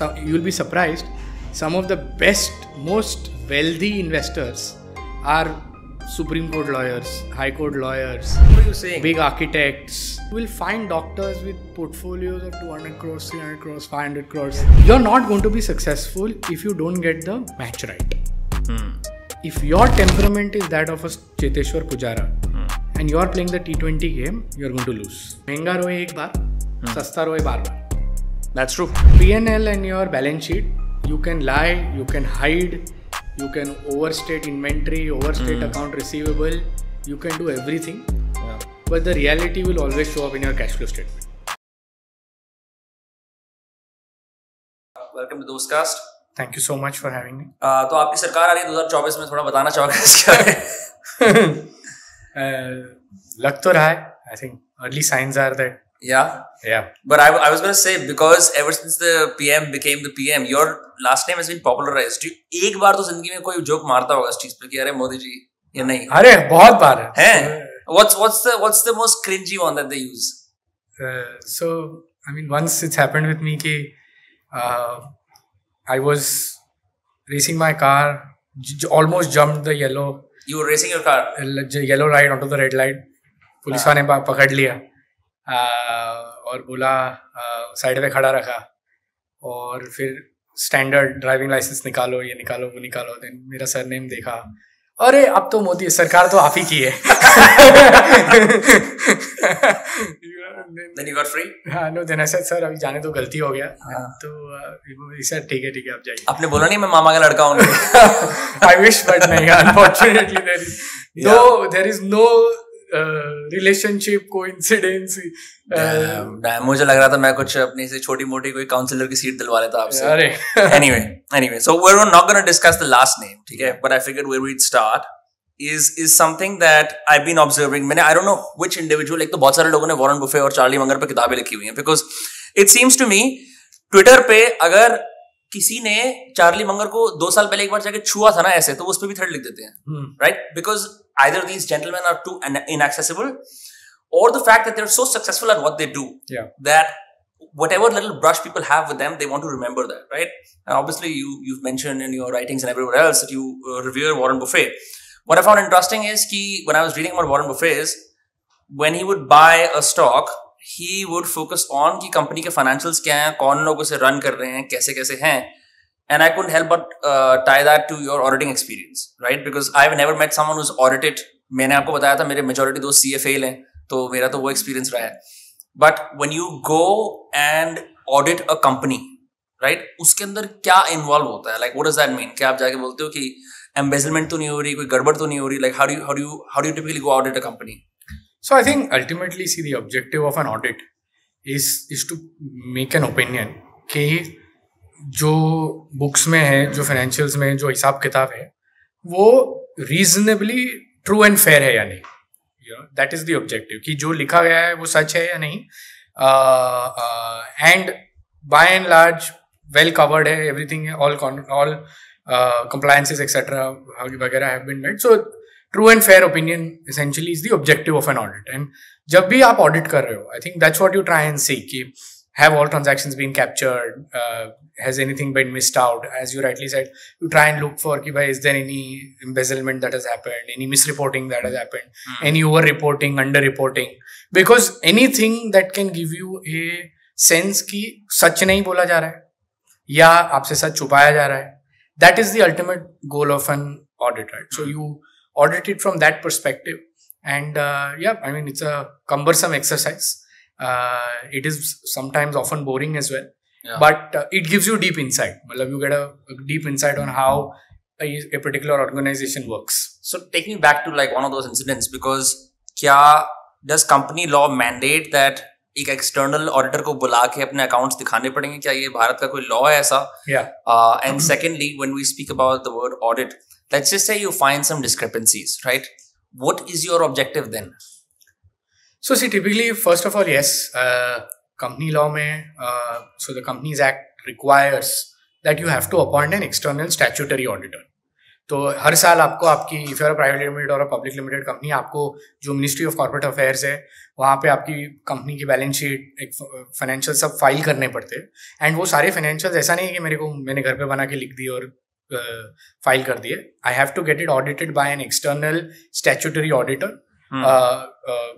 So you'll be surprised, some of the best, most wealthy investors are Supreme Court lawyers, High Court lawyers, What are you saying? big architects. You will find doctors with portfolios of 200 crores, 300 crores, 500 crores. You're not going to be successful if you don't get the match right. If your temperament is that of a Cheteshwar Pujara and you're playing the T20 game, you're going to lose. महंगा रोए एक बार, सस्ता रोए बार बार. That's true. P&L and your balance sheet, you can lie, you can hide, you can overstate inventory, overstate account receivable, you can do everything. Yeah. But the reality will always show up in your cash flow statement. Welcome to Dostcast. Thank you so much for having me. तो आपकी सरकार आ रही है 2024 में, थोड़ा बताना चाहोगे इसके बारे में? लग तो रहा है. I think early signs are that. Yeah. But I was going to say, because ever since the PM became the PM, your last name has been popularized. एक बार तो जिंदगी में कोई जोक मारता होगा इस चीज पे कि अरे मोदी जी या नहीं? अरे बहुत बार है. What's the most cringy one that they use? So I mean, once it's happened with me कि I was racing my car, almost jumped the yellow. You were racing your car? Yellow light onto the red light. Police वाले ने पकड़ लिया और बोला side पे खड़ा रखा और फिर स्टैंडर्ड ड्राइविंग लाइसेंस निकालो, ये निकालो, वो निकालो. देन मेरा सरनेम देखा, अरे अब तो मोदी सरकार तो आप ही की है. Then you got free? हाँ, no, then I said, sir अभी जाने तो गलती हो गया. तो सर ठीक है आप जाइए. आपने बोला नहीं मैं मामा का लड़का हूँ? I wish, but नहीं. Unfortunately there is no relationship coincidence. मुझे लग रहा था मैं कुछ अपनी से छोटी मोटी कोई काउंसलर की सीट दिलवा लेता आपसे. अरे anyway, so we're not going to discuss the last name, ठीक है? But I figured where we'd start is something that I've been observing. I don't know which individual, like तो बहुत सारे लोगों ने वॉरेन बुफे और चार्ली मंगर पे किताबें लिखी हुई हैं, because it seems to me Twitter पे अगर किसी ने चार्ली मंगर को 2 साल पहले एक बार जाके छुआ था ना ऐसे, तो उस पे भी थ्रेड लिख देते हैं, right? Because either these gentlemen are too inaccessible, or the fact that they're so successful at what they do, that whatever little brush people have with them, they want to remember that, right? And obviously you've mentioned in your writings and everywhere else that you revere Warren Buffett. What I found interesting is that when I was reading about Warren Buffett, when he would buy a stock, he would focus on कि company के financials क्या हैं, कौन लोग उसे run कर रहे हैं, कैसे कैसे हैं. And I couldn't help but tie that to your auditing experience, right? Because I've never met someone who's audited. मैंने आपको बताया था मेरे majority दोस्त CA fail हैं, तो मेरा तो वो experience रहा है. But when you go and audit a company, right? उसके अंदर क्या involve होता है? Like what does that mean? क्या आप जाके बोलते हो कि embezzlement तो नहीं हो रही, कोई गड़बड़ तो नहीं हो रही? Like how do you typically go audit a company? So I think ultimately, see, the objective of an audit is to make an opinion कि जो books में है, जो financials में जो हिसाब किताब है, वो reasonably true and fair है या नहीं. That is the objective कि जो लिखा गया है वो सच है या नहीं. And by and large well covered है, everything है, all compliances etc. वगैरह have been met. So true and fair opinion essentially is the objective of an audit. And जब भी आप audit कर रहे हो, I think that's what you try and see कि have all transactions been captured, has anything been missed out? As you rightly said, you try and look for कि भाई is there any embezzlement that has happened, any misreporting that has happened, any over-reporting, under-reporting, because anything that can give you a sense कि सच नहीं बोला जा रहा है या आपसे सच छुपाया जा रहा है, that is the ultimate goal of an audit, right? So you audit it from that perspective, and I mean it's a cumbersome exercise. It is sometimes often boring as well, but it gives you deep insight. You get a deep insight on how a particular organization works. So take me back to like one of those incidents, because does company law mandate that एक external auditor को बुला के अपने accounts दिखाने पड़ेंगे? क्या ये भारत का कोई law है ऐसा? And secondly, when we speak about the word audit, let's just say you find some discrepancies, right? What is your objective then? So see, typically, first of all, yes, company law mein, so the Companies Act requires that you have to appoint an external statutory auditor. तो हर साल आपको आपकी if you are private limited और public limited company, आपको जो ministry of corporate affairs है वहाँ पे आपकी कंपनी की बैलेंस शीट, एक फाइनेंशियल सब फाइल करने पड़ते हैं. एंड वो सारे फाइनेंशियल ऐसा नहीं है कि मैंने घर पे बना के लिख दिए और फाइल कर दिए. I have to get it audited by an external statutory auditor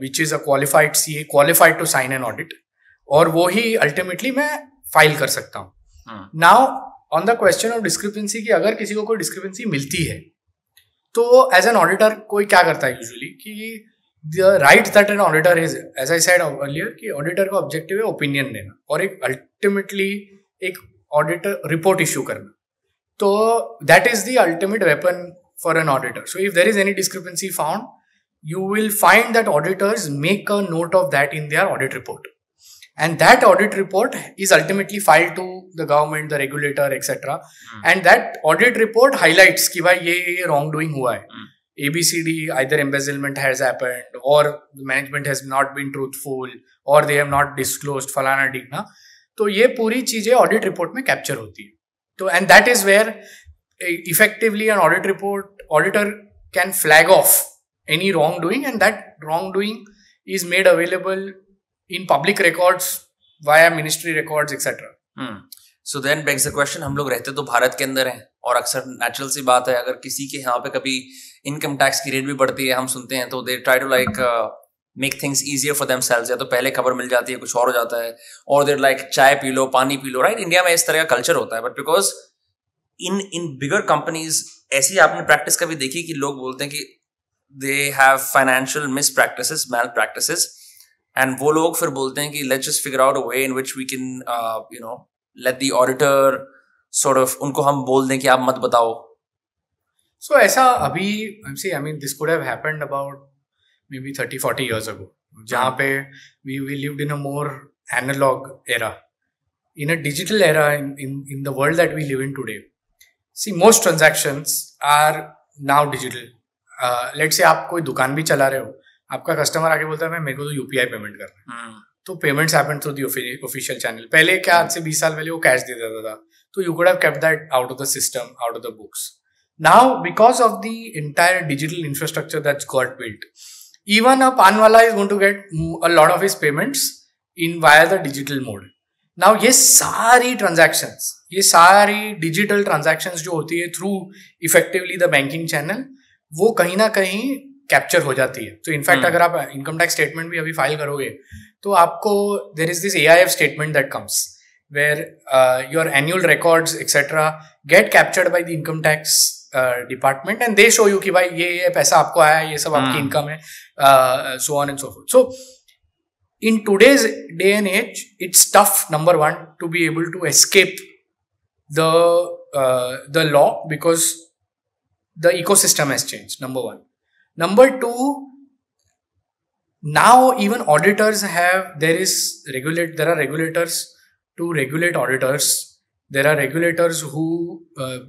which is a qualified CA, qualified to sign an audit, और वो ही अल्टीमेटली मैं फाइल कर सकता हूँ. Now on the question of discrepancy, कि अगर किसी को कोई डिस्क्रिपेंसी मिलती है तो एज एन ऑडिटर कोई क्या करता है यूजुअली, कि the right that an auditor is, as I said earlier, कि ऑडिटर का ऑब्जेक्टिव है ओपिनियन देना और एक अल्टीमेटली एक ऑडिटर रिपोर्ट इश्यू करना. तो that is the ultimate weapon for an auditor. So if there is any discrepancy found, you will find that auditors make a note of that in their audit report, and that audit report is ultimately filed to the government, the regulator, etc. And that audit report highlights कि भाई ये wrongdoing हुआ है, ABCD, either embezzlement has happened, or the management has not been truthful, or they have not disclosed फलाना ढीकना. तो ये पूरी चीजें audit report में capture होती है. तो and that is where effectively an audit report auditor can flag off any wrongdoing, and that wrongdoing is made available in public records via ministry records, etc. So then begs the question, हम लोग रहते तो भारत के अंदर हैं और अक्सर natural सी बात है, अगर किसी के यहाँ पे कभी इनकम टैक्स की रेट भी बढ़ती है, हम सुनते हैं, तो they try to like make things easier for themselves. या तो पहले खबर मिल जाती है, कुछ और हो जाता है, और देर लाइक चाय पी लो, पानी पी लो, राइट. इंडिया में इस तरह का कल्चर होता है, but because in bigger companies ऐसी आपने प्रैक्टिस कभी देखी कि लोग बोलते हैं कि they have financial mispractices, malpractices, and वो लोग फिर बोलते हैं कि let's just figure out a way in which we can let the auditor sort of, उनको हम बोल दें कि आप मत बताओ. So ऐसा अभी, I mean this could have happened about maybe 30-40 years ago, जहाँ पे we lived in a more analog era. In a digital era, in the world that we live in today, see, most transactions are now digital. Let's say आप कोई दुकान भी चला रहे हो, आपका कस्टमर आके बोलता है मेरे को तो UPI पेमेंट करना है, तो payments happen through the official channel. पहले क्या, आज से 20 साल पहले वो कैश दे देता था, तो you could have kept that out of the system, out of the books. Now because of the entire digital infrastructure that's got built, even a paan wala is going to get a lot of his payments in via the digital mode. Now ये सारी transactions, ये सारी digital transactions जो होती है through effectively the banking channel, वो कहीं ना कहीं कैप्चर हो जाती है. तो इनफैक्ट अगर आप इनकम टैक्स स्टेटमेंट भी अभी फाइल करोगे तो आपको there is this AIF statement that comes where your annual records etcetera get captured by the income tax department, and they show you कि भाई ये पैसा आपको आया, ये सब आपकी इनकम है, so on and so fourth. So in today's day and age, it's tough, number one, to be able to escape the law, because the ecosystem has changed, number one. Number two, now even auditors there are regulators to regulate auditors. There are regulators who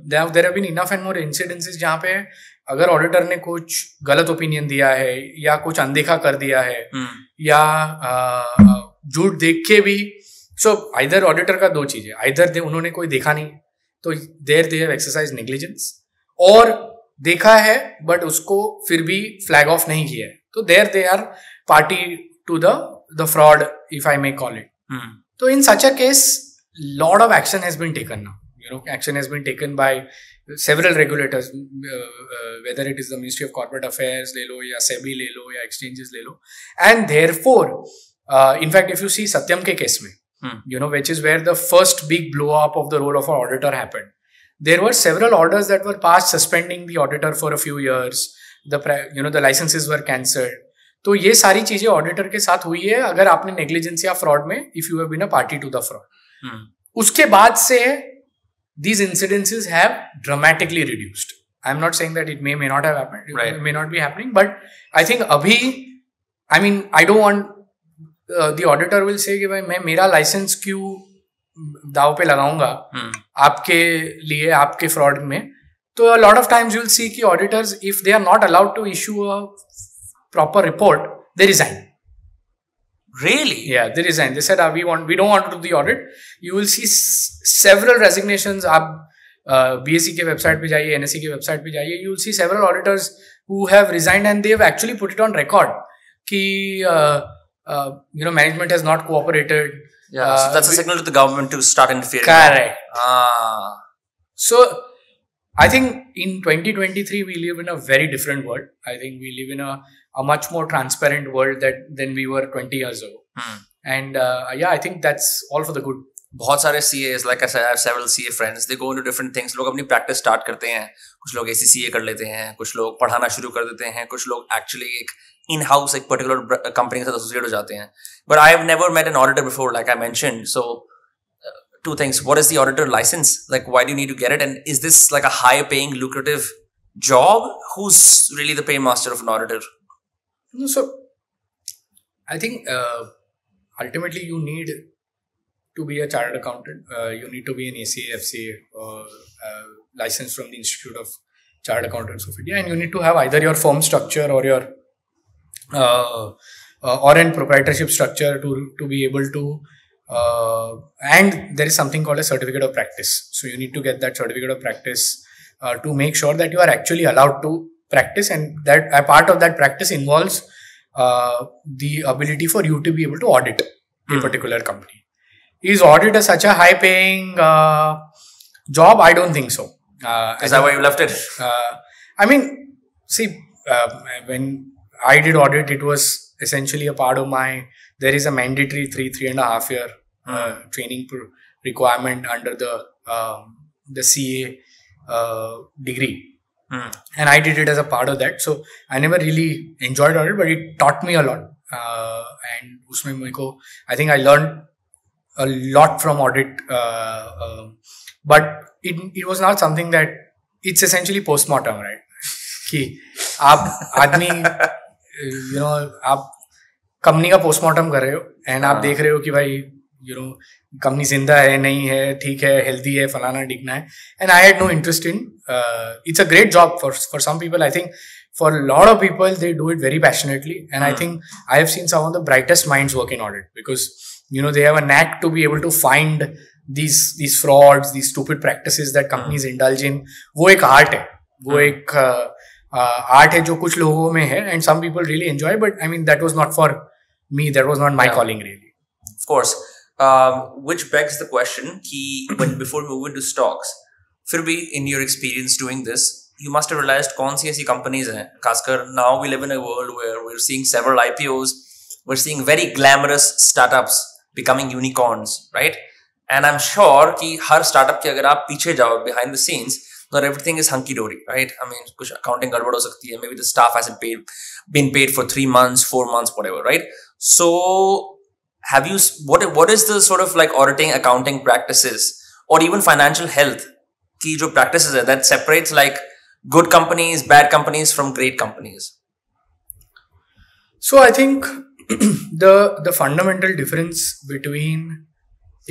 there have been enough and more incidences जहाँ पे अगर auditor ने कुछ गलत opinion दिया है या कुछ अनदेखा कर दिया है या झूठ देख के भी, सो आइदर ऑडिटर का दो चीजें, आइदर उन्होंने कोई देखा नहीं तो there they have exercise negligence, और देखा है बट उसको फिर भी फ्लैग ऑफ नहीं किया है, तो there they are party to the fraud, if I may call it. तो in such a case lot of action has been taken now. Action has been taken by several regulators, whether it is the Ministry of Corporate Affairs ले लो या SEBI ले लो या exchanges ले लो, and therefore in fact if you see Satyam के case में which is where the first big blow up of the role of an auditor happened, there were several orders that were passed suspending the auditor for a few years. The licenses were cancelled. तो ये सारी चीजें auditor के साथ हुई है अगर आपने नेग्लिजेंस या फ्रॉड में, if you have been a party to the fraud. उसके बाद से these incidences have dramatically reduced. I'm not saying that it may not have happened, right. It may not be happening, but I think अभी, I mean, I don't want the auditor will say कि भाई मैं मेरा licence क्यों दाव पे लगाऊंगा आपके लिए, आपके फ्रॉड में. तो a lot of times you will see कि auditors, if they are not allowed to issue a proper report, they resign. Really? Yeah, they resigned. They said, we don't want to do the audit. You will see several resignations. BSE के website पे जाइए, NSE के website पे जाइए, you will see several auditors who have resigned and they have actually put it on record कि management has not cooperated. Yeah, so that's a signal to the government to start interfering. Correct. So I think in 2023 we live in a very different world. I think we live in a much more transparent world than we were 20 years ago. And I think that's all for the good. बहुत सारे CAs, like I said, I have several CA friends. They go into different things. लोग अपनी practice start करते हैं. कुछ लोग ACCA कर लेते हैं. कुछ लोग पढ़ाना शुरू कर देते हैं. कुछ लोग actually एक in-house एक particular company के साथ associate हो जाते हैं. But I have never met an auditor before, like I mentioned. So, two things. What is the auditor license? Like, why do you need to get it? And is this like a high-paying, lucrative job? Who's really the paymaster of an auditor? So, I think ultimately you need to be a chartered accountant. You need to be an ACA, FCA, license from the Institute of Chartered Accountants of India, and you need to have either your firm structure or your or in proprietorship structure to be able to. And there is something called a certificate of practice. So you need to get that certificate of practice to make sure that you are actually allowed to practice, and that a part of that practice involves the ability for you to be able to audit a particular company. Is audit such a high-paying job? I don't think so. Is that why you left it? I mean, see, when I did audit, it was essentially a part of my. There is a mandatory 3.5 year training requirement under the CA degree. And I did it as a part of that. So I never really enjoyed audit, but it taught me a lot. And usme meko, I think I learned a lot from audit. But it was not something that it's essentially post-mortem, right? कि आप आदमी आप company का postmortem कर रहे हो and आप देख रहे हो कि भाई कंपनी जिंदा है, नहीं है, ठीक है, हेल्दी है, फलाना डिगना है. And I had no interest in it's a great job for some people. I think for a lot of people they do it very passionately, and I think I have seen some of the brightest minds work in audit because they have a knack to be able to find these frauds, these stupid practices that companies indulge in. वो एक art है, वो एक art है जो कुछ लोगों में है, and some people really enjoy, but I mean that was not for me, that was not my calling really. Of course, which begs the question कि before we move into stocks, फिर भी in your experience doing this, you must have realized कौन सी ऐसी companies हैं, खासकर now we live in a world where we're seeing several IPOs, we're seeing very glamorous startups becoming unicorns, right? And I'm sure कि हर startup के अगर आप पीछे जाओ behind the scenes, not everything is hunky dory, right? I mean, कुछ accounting गड़बड़ हो सकती है, maybe the staff hasn't been paid for 3 months, 4 months, whatever, right? So, have you what is the sort of like auditing, accounting practices, or even financial health की जो practices है that separates like good companies, bad companies from great companies? So I think the fundamental difference between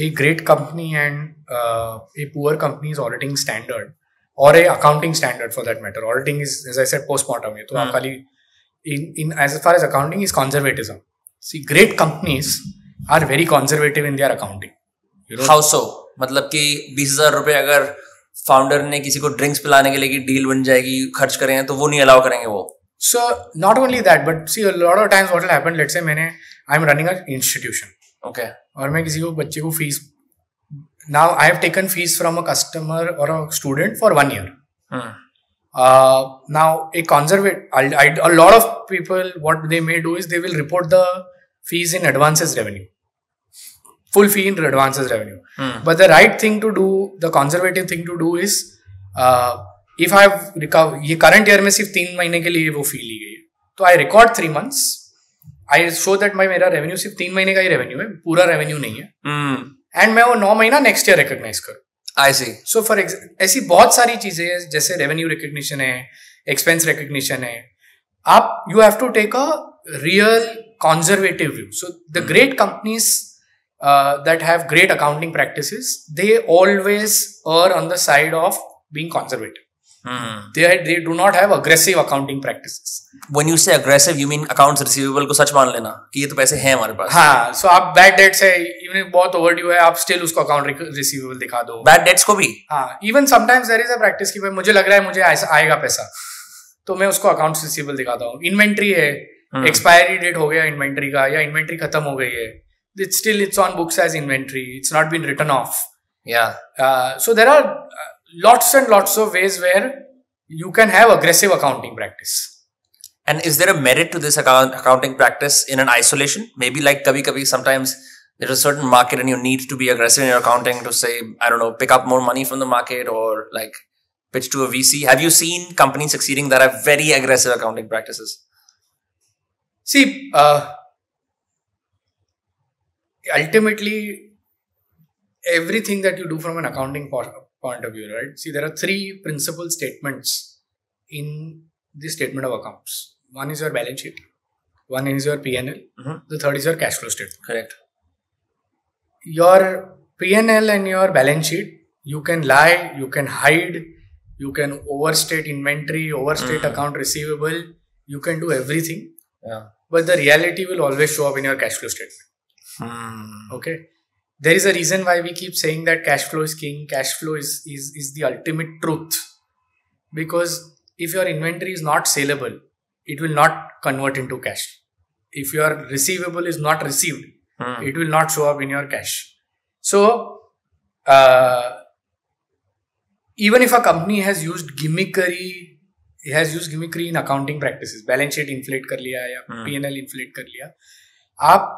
a great company and a poor company's auditing standard or a accounting standard for that matter. Auditing is, as I said, post-mortem. So in as far as accounting is conservatism. See, great companies are very conservative in their accounting. How so? मतलब कि 20,000 रुपए अगर founder ने किसी को drinks पिलाने के लिए की डील बन जाएगी, खर्च करें तो वो नहीं अलाउ करेंगे वो. So not only that, but see a lot of times what will happen, let's say I'm running an institution. Okay. और मैं किसी को बच्चे को fees, now I have taken fees from a customer or a student for 1 year. Now a lot of people, what they may do is they will report the fees in advances revenue. Full fee in advances revenue. But the right thing to do, the conservative thing to do is, if I have recovered, ये current year में सिर्फ 3 महीने के लिए वो fee ली गई है, तो I record 3 months, I show that मेरा revenue सिर्फ 3 महीने का ही revenue है, पूरा revenue नहीं है, and मैं वो 9 महीना next year recognize करूँ. I see. So for ऐसी बहुत सारी चीजें हैं, जैसे revenue recognition है, expense recognition है, you have to take a real conservative view. So the great companies that have great accounting practices, they always err on the side of being conservative. They do not have aggressive accounting practices. When you say aggressive, you mean accounts receivable को सच मान लेना कि ये तो पैसे हैं हमारे पास. हाँ, so आप bad debts है, even बहुत overdue है, आप still उसको account receivable दिखा दो. Bad debts को भी. हाँ, even sometimes there is a practice कि भाई मुझे लग रहा है मुझे आएगा पैसा, तो मैं उसको accounts receivable दिखाता हूँ. Inventory है, expiry date हो गया inventory का, या inventory खत्म हो गई है, it's on books as inventory, it's not been written off. Yeah. So there are lots and lots of ways where you can have aggressive accounting practice. And is there a merit to this accounting practice in an isolation? Maybe like kabhi sometimes there's a certain market and you need to be aggressive in your accounting to say, I don't know, pick up more money from the market or like pitch to a VC. Have you seen companies succeeding that have very aggressive accounting practices? See, ultimately, everything that you do from an accounting point of view, right? See, there are three principal statements in the statement of accounts. One is your balance sheet, one is your P&L, the third is your cash flow statement. Correct. Your P&L and your balance sheet, you can lie, you can hide, you can overstate inventory, overstate account receivable, you can do everything. Yeah. But the reality will always show up in your cash flow statement. Okay. There is a reason why we keep saying that cash flow is king, cash flow is the ultimate truth. Because if your inventory is not saleable, it will not convert into cash. If your receivable is not received, it will not show up in your cash. So, even if a company has used gimmickry in accounting practices, balance sheet inflate कर लिया या P&L inflate कर लिया, आप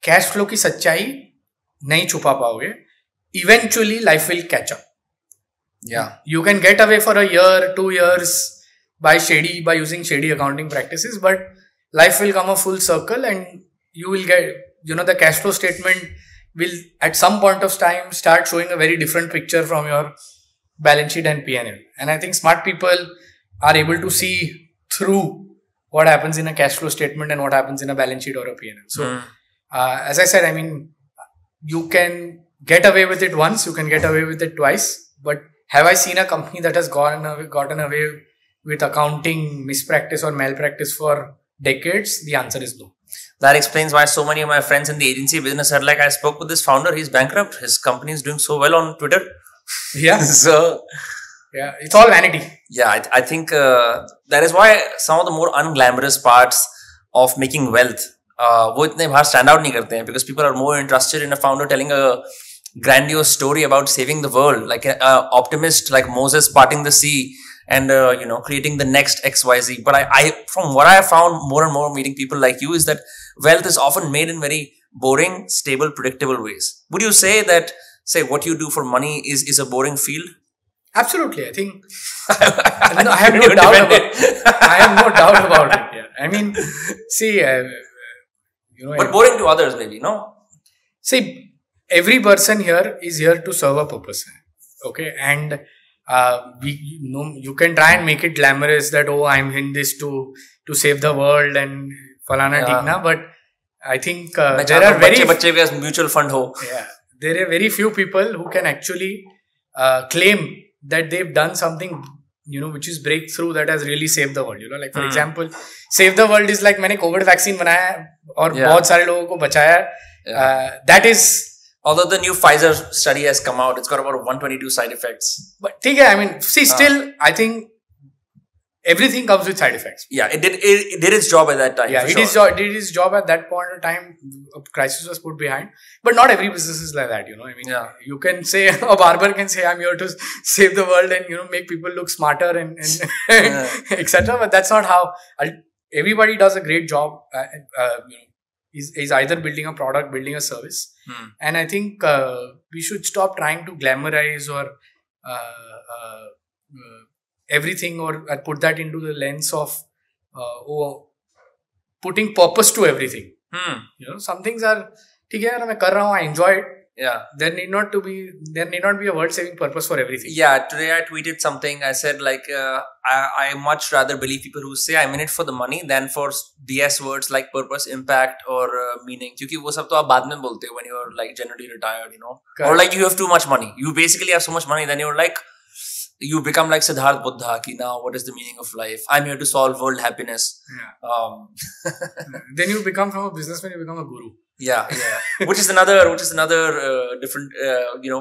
cash flow की सच्चाई नहीं छुपा पाओगे. Eventually, life will catch up. Yeah. You can get away for a year, 2 years by using shady accounting practices, but life will come a full circle and you will get, the cash flow statement will at some point of time start showing a very different picture from your balance sheet and P&L. And I think smart people are able to see through what happens in a cash flow statement and what happens in a balance sheet or a P&L. So, as I said, I mean, you can get away with it once, you can get away with it twice, but have I seen a company that has gotten away with accounting mispractice or malpractice for decades? The answer is no. That explains why so many of my friends in the agency business are like, I spoke with this founder, he's bankrupt, his company is doing so well on Twitter. Yeah. So, yeah, it's all vanity. Yeah, I think that is why some of the more unglamorous parts of making wealth, वो इतने बाहर stand out नहीं करते हैं, because people are more interested in a founder telling a grandiose story about saving the world, like an optimist like Moses parting the sea and creating the next XYZ. But I from what I have found more and more meeting people like you is that wealth is often made in very boring, stable, predictable ways. Would you say that what you do for money is a boring field? Absolutely, I think. I have no doubt about it. I have no doubt about it. Yeah. I mean, see, but boring to others, maybe, no? See, every person here is here to serve a purpose. Okay, and you can try and make it glamorous that, oh, I'm in this to save the world and falana tigna, but I think there are very mutual fund ho. Yeah, there are very few people who can actually claim that they've done something, which is breakthrough that has really saved the world. Like for example, save the world is like मैंने COVID vaccine बनाया और बहुत सारे लोगों को बचाया. That is. Although the new Pfizer study has come out, it's got about 122 side effects. But I mean, see, still, I think everything comes with side effects. Yeah, it did its job at that time. Yeah, it did its job at that point in time. A crisis was put behind. But not every business is like that, I mean, you can say, a barber can say, I'm here to save the world and, make people look smarter and etc. But that's not how everybody does a great job. Is either building a product, building a service. And I think we should stop trying to glamorize or everything or put that into the lens of putting purpose to everything. Some things are, I enjoy it. Yeah. There need not be a world-saving purpose for everything. Yeah, today I tweeted something. I said I much rather believe people who say I'm in it for the money than for DS words like purpose, impact or meaning. Because वो सब तो आप बाद में बोलते हो when you're like generally retired, Correct. Or like you have too much money. You basically have so much money, then you're like, you become like Siddharth Buddha. Ki now, what is the meaning of life? I'm here to solve world happiness. Then you become from a businessman, you become a guru. Yeah. which is another different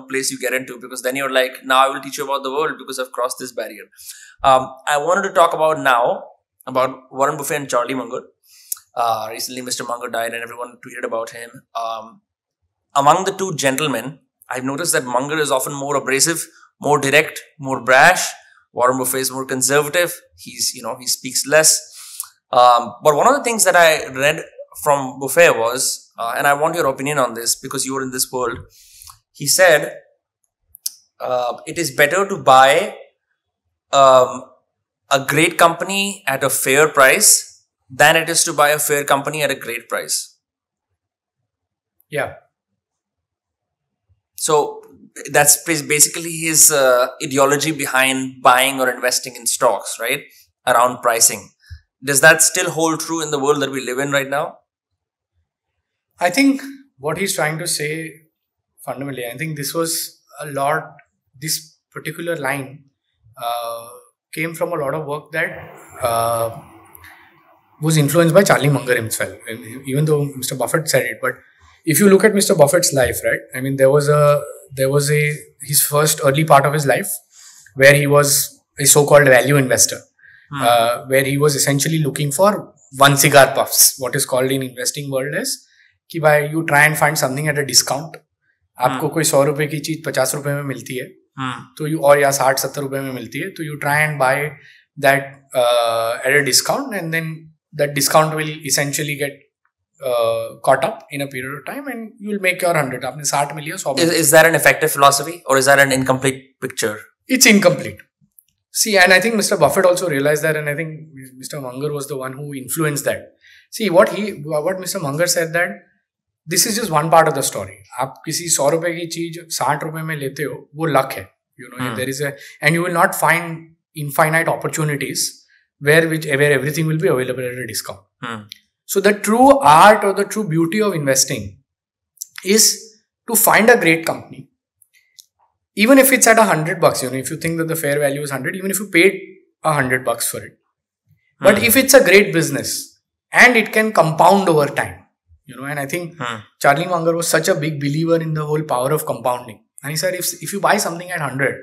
place you get into, because then you're like, now I will teach you about the world because I've crossed this barrier. I wanted to talk about Warren Buffett and Charlie Munger. Recently, Mr. Munger died and everyone tweeted about him. Among the two gentlemen, I've noticed that Munger is often more abrasive, more direct, more brash. Warren Buffett is more conservative. He speaks less. But one of the things that I read from Buffett was, and I want your opinion on this because you are in this world. He said, it is better to buy a great company at a fair price than it is to buy a fair company at a great price. Yeah. So that's basically his ideology behind buying or investing in stocks, right? Around pricing. Does that still hold true in the world that we live in right now? I think what he's trying to say fundamentally, I think this particular line came from a lot of work that was influenced by Charlie Munger himself, even though Mr. Buffett said it. But if you look at Mr. Buffett's life, right? I mean, there was his first early part of his life where he was a so-called value investor, where he was essentially looking for one cigar puffs. What is called in investing world is कि भाई you try and find something at a discount. आपको कोई 100 रुपए की चीज 50 रुपए में मिलती है, तो और या 60-70 रुपए में मिलती है, तो you try and buy that at a discount, and then that discount will essentially get caught up in a period of time and you will make your 100. आपने 60 मिल लिया 100. Is that an effective philosophy or is that an incomplete picture? It's incomplete. See, and I think Mr. Buffett also realized that, and I think Mr. Munger was the one who influenced that. See, what Mr. Munger said that this is just one part of the story. आप किसी 100 रुपए की चीज 60 रुपए में लेते हो, वो luck है. There is and you will not find infinite opportunities where everything will be available at a discount. So the true art or the true beauty of investing is to find a great company. Even if it's at $100, if you think that the fair value is 100, even if you paid $100 for it. But if it's a great business and it can compound over time, and I think Charlie Munger was such a big believer in the whole power of compounding. And he said, if you buy something at 100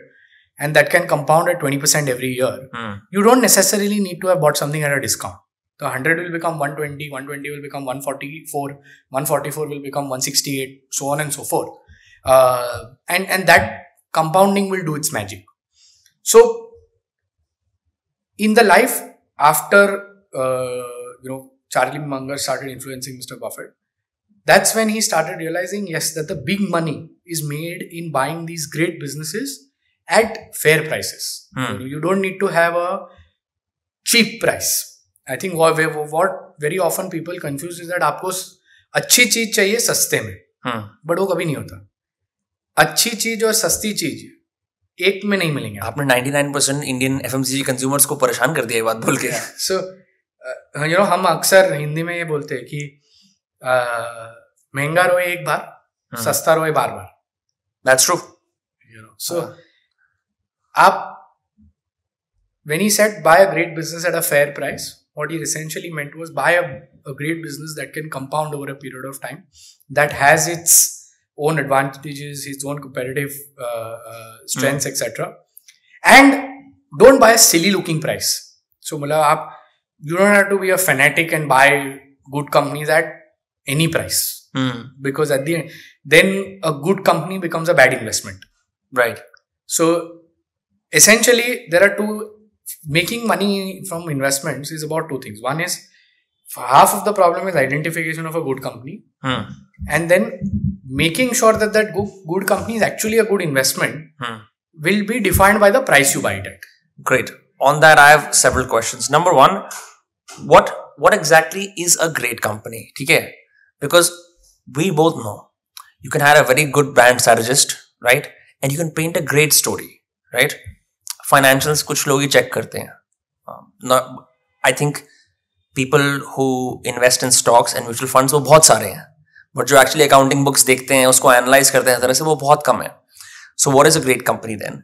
and that can compound at 20% every year, you don't necessarily need to have bought something at a discount. The 100 will become 120, 120 will become 144, 144 will become 168, so on and so forth. And that compounding will do its magic. So, in the life after, Charlie Munger started influencing Mr. Buffett, that's when he started realizing, yes, that the big money is made in buying these great businesses at fair prices. You don't need to have a cheap price. I think what very often people confuse is that आपको अच्छी चीज चाहिए सस्ते में, but वो कभी नहीं होता. अच्छी चीज और सस्ती चीज एक में नहीं मिलेंगे. आपने 99% इंडियन FMCG कंज्यूमर्स को परेशान कर दिया ये बात बोल के. So हम अक्सर हिंदी में ये बोलते हैं कि महंगा रोए एक बार, सस्ता रोए बार बार. That's true. So when he said buy a great business at a fair price, what he essentially meant was buy a great business that can compound over a period of time, that has its own advantages, its own competitive strengths, etc. And don't buy a silly looking price. So you don't have to be a fanatic and buy good companies at any price. Because at the end, then a good company becomes a bad investment. Right. So essentially, there are making money from investments is about two things. One is, half of the problem is identification of a good company, and then making sure that good company is actually a good investment will be defined by the price you buy it at. Great. On that, I have several questions. Number one, what exactly is a great company? Okay? Because we both know you can have a very good brand strategist, right? And you can paint a great story, right? Financials कुछ लोग ही check करते हैं. I think people who invest in stocks and mutual funds वो बहुत सारे हैं, but जो actually accounting books देखते हैं, उसको analyze करते हैं तरह से, वो बहुत कम है. So what is a great company then?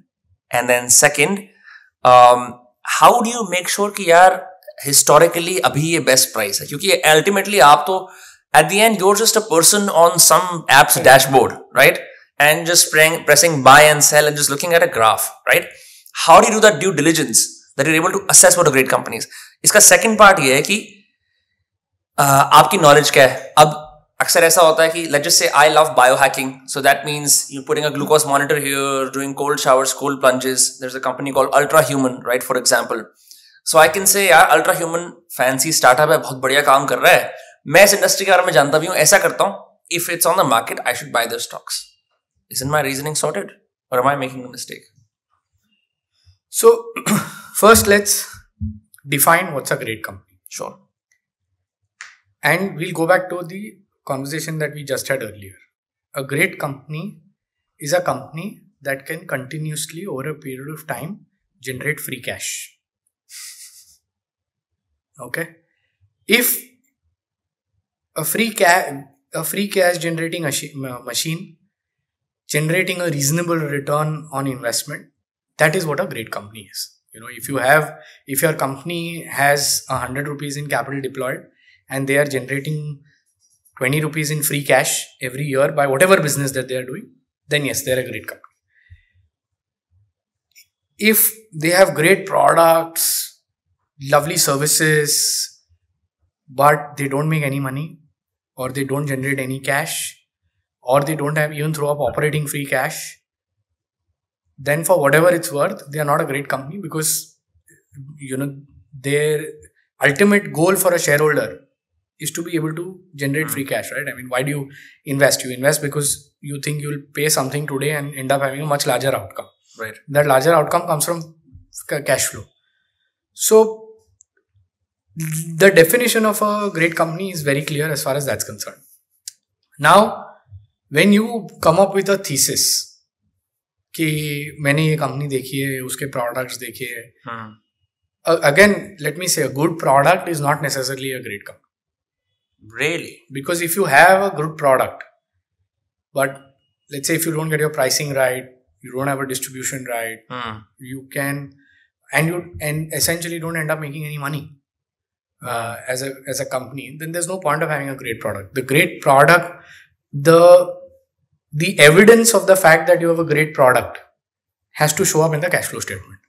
And then second, how do you make sure कि यार historically अभी ये best price है? क्योंकि ultimately आप तो at the end you're just a person on some app's dashboard, right? And just pressing buy and sell and just looking at a graph, right? How do you do that due diligence that you're able to assess what a great company is? इसका second part ये है कि आपकी knowledge क्या है? अब अक्सर ऐसा होता है कि let's just say I love biohacking, so that means you're putting a glucose monitor here, doing cold showers, cold plunges. There's a company called Ultrahuman, right? For example, so I can say यार Ultrahuman fancy startup है, बहुत बढ़िया काम कर रहा है. मैं इस इंडस्ट्री के बारे में जानता भी हूँ, ऐसा करता हूँ. If it's on the market, I should buy their stocks. Isn't my reasoning sorted, or am I making a mistake? So first, let's define what's a great company. Sure. And we'll go back to the conversation that we just had earlier. A great company is a company that can continuously over a period of time generate free cash. Okay? If a free cash generating machine generating a reasonable return on investment, that is what a great company is. You know, if your company has 100 rupees in capital deployed and they are generating 20 rupees in free cash every year by whatever business that they are doing, then yes, they're a great company. If they have great products, lovely services, but they don't make any money, or they don't generate any cash, or they don't have even throw up operating free cash, then for whatever it's worth, they are not a great company, because their ultimate goal for a shareholder is to be able to generate free cash, right? I mean, why do you invest? You invest because you think you'll pay something today and end up having a much larger outcome. Right. That larger outcome comes from cash flow. So the definition of a great company is very clear as far as that's concerned. Now, when you come up with a thesis कि मैंने ये company देखी है, उसके products देखे हैं, again, let me say, a good product is not necessarily a great company. Really? Because if you have a good product, but let's say if you don't get your pricing right, you don't have a distribution right, you can, and essentially don't end up making any money as a company, then there's no point of having a great product. The great product, the evidence of the fact that you have a great product has to show up in the cash flow statement.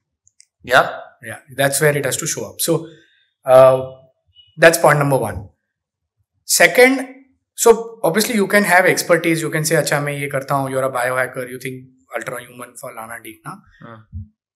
Yeah. Yeah, that's where it has to show up. So that's point number one. Second, so obviously you can have expertise. You can say, "Acha, मैं ये करता हूँ." You're a biohacker. You think Ultrahuman for Lana Deekna.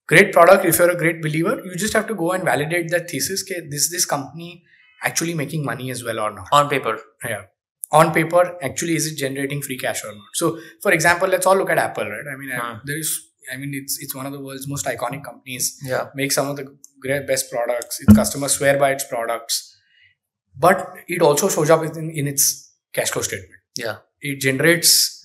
Great product. If you're a great believer, you just have to go and validate that thesis. That this company actually making money as well or not? On paper. Yeah. On paper, actually, is it generating free cash or not? So, for example, let's all look at Apple, right? I mean, it's one of the world's most iconic companies. Yeah. Makes some of the great best products. Its customers swear by its products. But it also shows up in its cash flow statement. Yeah. It generates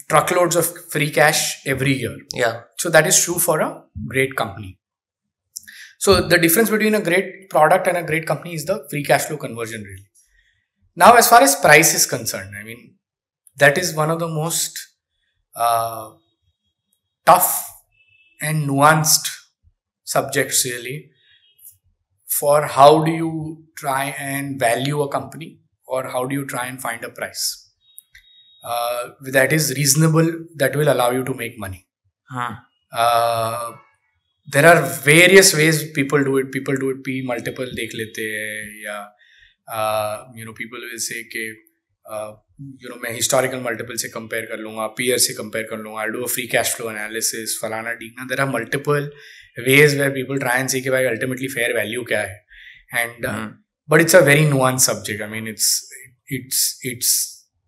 truckloads of free cash every year. Yeah. So that is true for a great company. So the difference between a great product and a great company is the free cash flow conversion, really. Now, as far as price is concerned, I mean, that is one of the most tough and nuanced subjects, really, for how do you try and value a company, or how do you try and find a price that is reasonable, that will allow you to make money. There are various ways people do it. People do it P multiple dekh lete hai, ya people will say कि मैं historical multiple से compare कर लूँगा, peer से compare कर लूँगा, I'll do a free cash flow analysis, फलाना डीकना. There are multiple ways where people try and see कि भाई ultimately fair value क्या है, and but it's a very nuanced subject. I mean, it's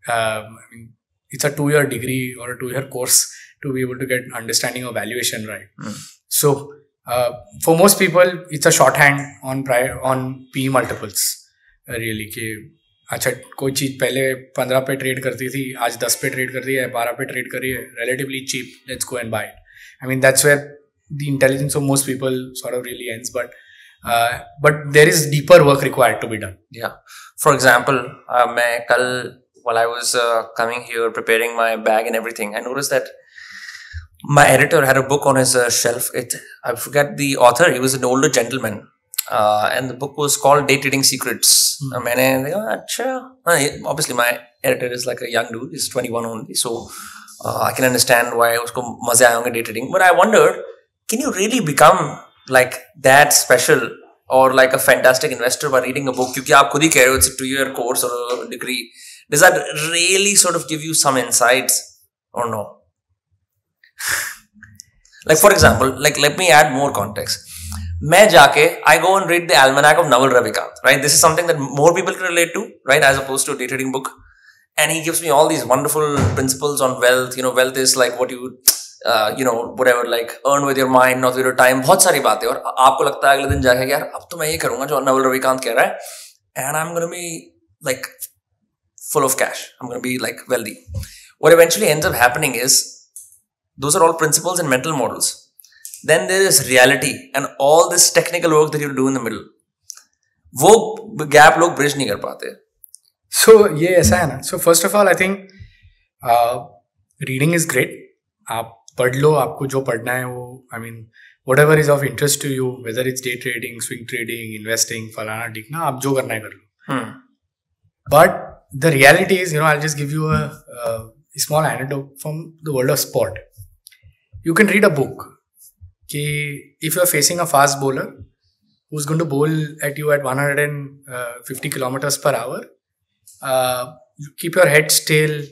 a 2-year degree or a 2-year course to be able to get understanding of valuation right. So for most people, it's a shorthand on P multiples. Really कि अच्छा कोई चीज़ पहले 15 पे trade करती थी, आज 10 पे trade कर रही है, 12 पे ट्रेड कर रही है, relatively cheap, let's go and buy it. I mean, that's where the intelligence of most people sort of really ends, but there is deeper work required to be done. Yeah. For example, while I was coming here preparing my bag and everything, I noticed that My editor had a book on his shelf. I forget the author. He was an older gentleman. And the book was called Day Trading Secrets. Obviously, my editor is like a young dude. He's 21 only. So I can understand why usko maze aaye honge day trading. But I wondered, can you really become like that special or like a fantastic investor by reading a book? Because aap khud hi keh rahe ho, it's a 2-year course or a degree. Does that really sort of give you some insights or no? Like for example, like let me add more context. I go and read the Almanac of Naval Ravikant, right? This is something that more people can relate to, right? As opposed to a day trading book. And he gives me all these wonderful principles on wealth. Wealth is like what you, whatever, like earn with your mind, not with your time. बहुत सारी बातें और आपको लगता है अगले दिन जाके यार अब तो मैं ये करूँगा जो नवल रविकांत कह रहा है, and I'm gonna be like full of cash. I'm gonna be like wealthy. What eventually ends up happening is those are all principles and mental models. Then there is reality and all this technical work that you do in the middle. वो gap लोग bridge नहीं कर पाते. So ये ऐसा है ना. So first of all, I think reading is great. आप पढ़ लो, आपको जो पढ़ना है वो, I mean whatever is of interest to you, whether it's day trading, swing trading, investing, फलाना ढिकना, आप जो करना है कर लो. But the reality is, I'll just give you a small anecdote from the world of sport. You can read a book. If you're facing a fast bowler who's going to bowl at you at 150 kilometers per hour, you keep your head still,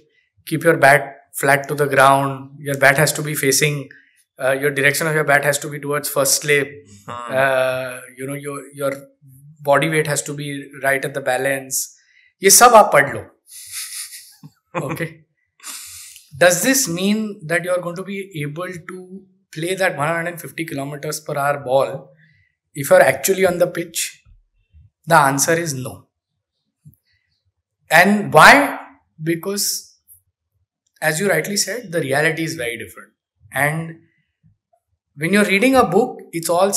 keep your bat flat to the ground. Your bat has to be facing, your direction of your bat has to be towards first slip. Your body weight has to be right at the balance. ये सब आप पढ़ लो. Okay. Does this mean that you are going to be able to play that 150 kilometers per hour ball if you are actually on the pitch? The answer is no. And why? Because, as you rightly said, the reality is very different. And when you're reading a book, it's all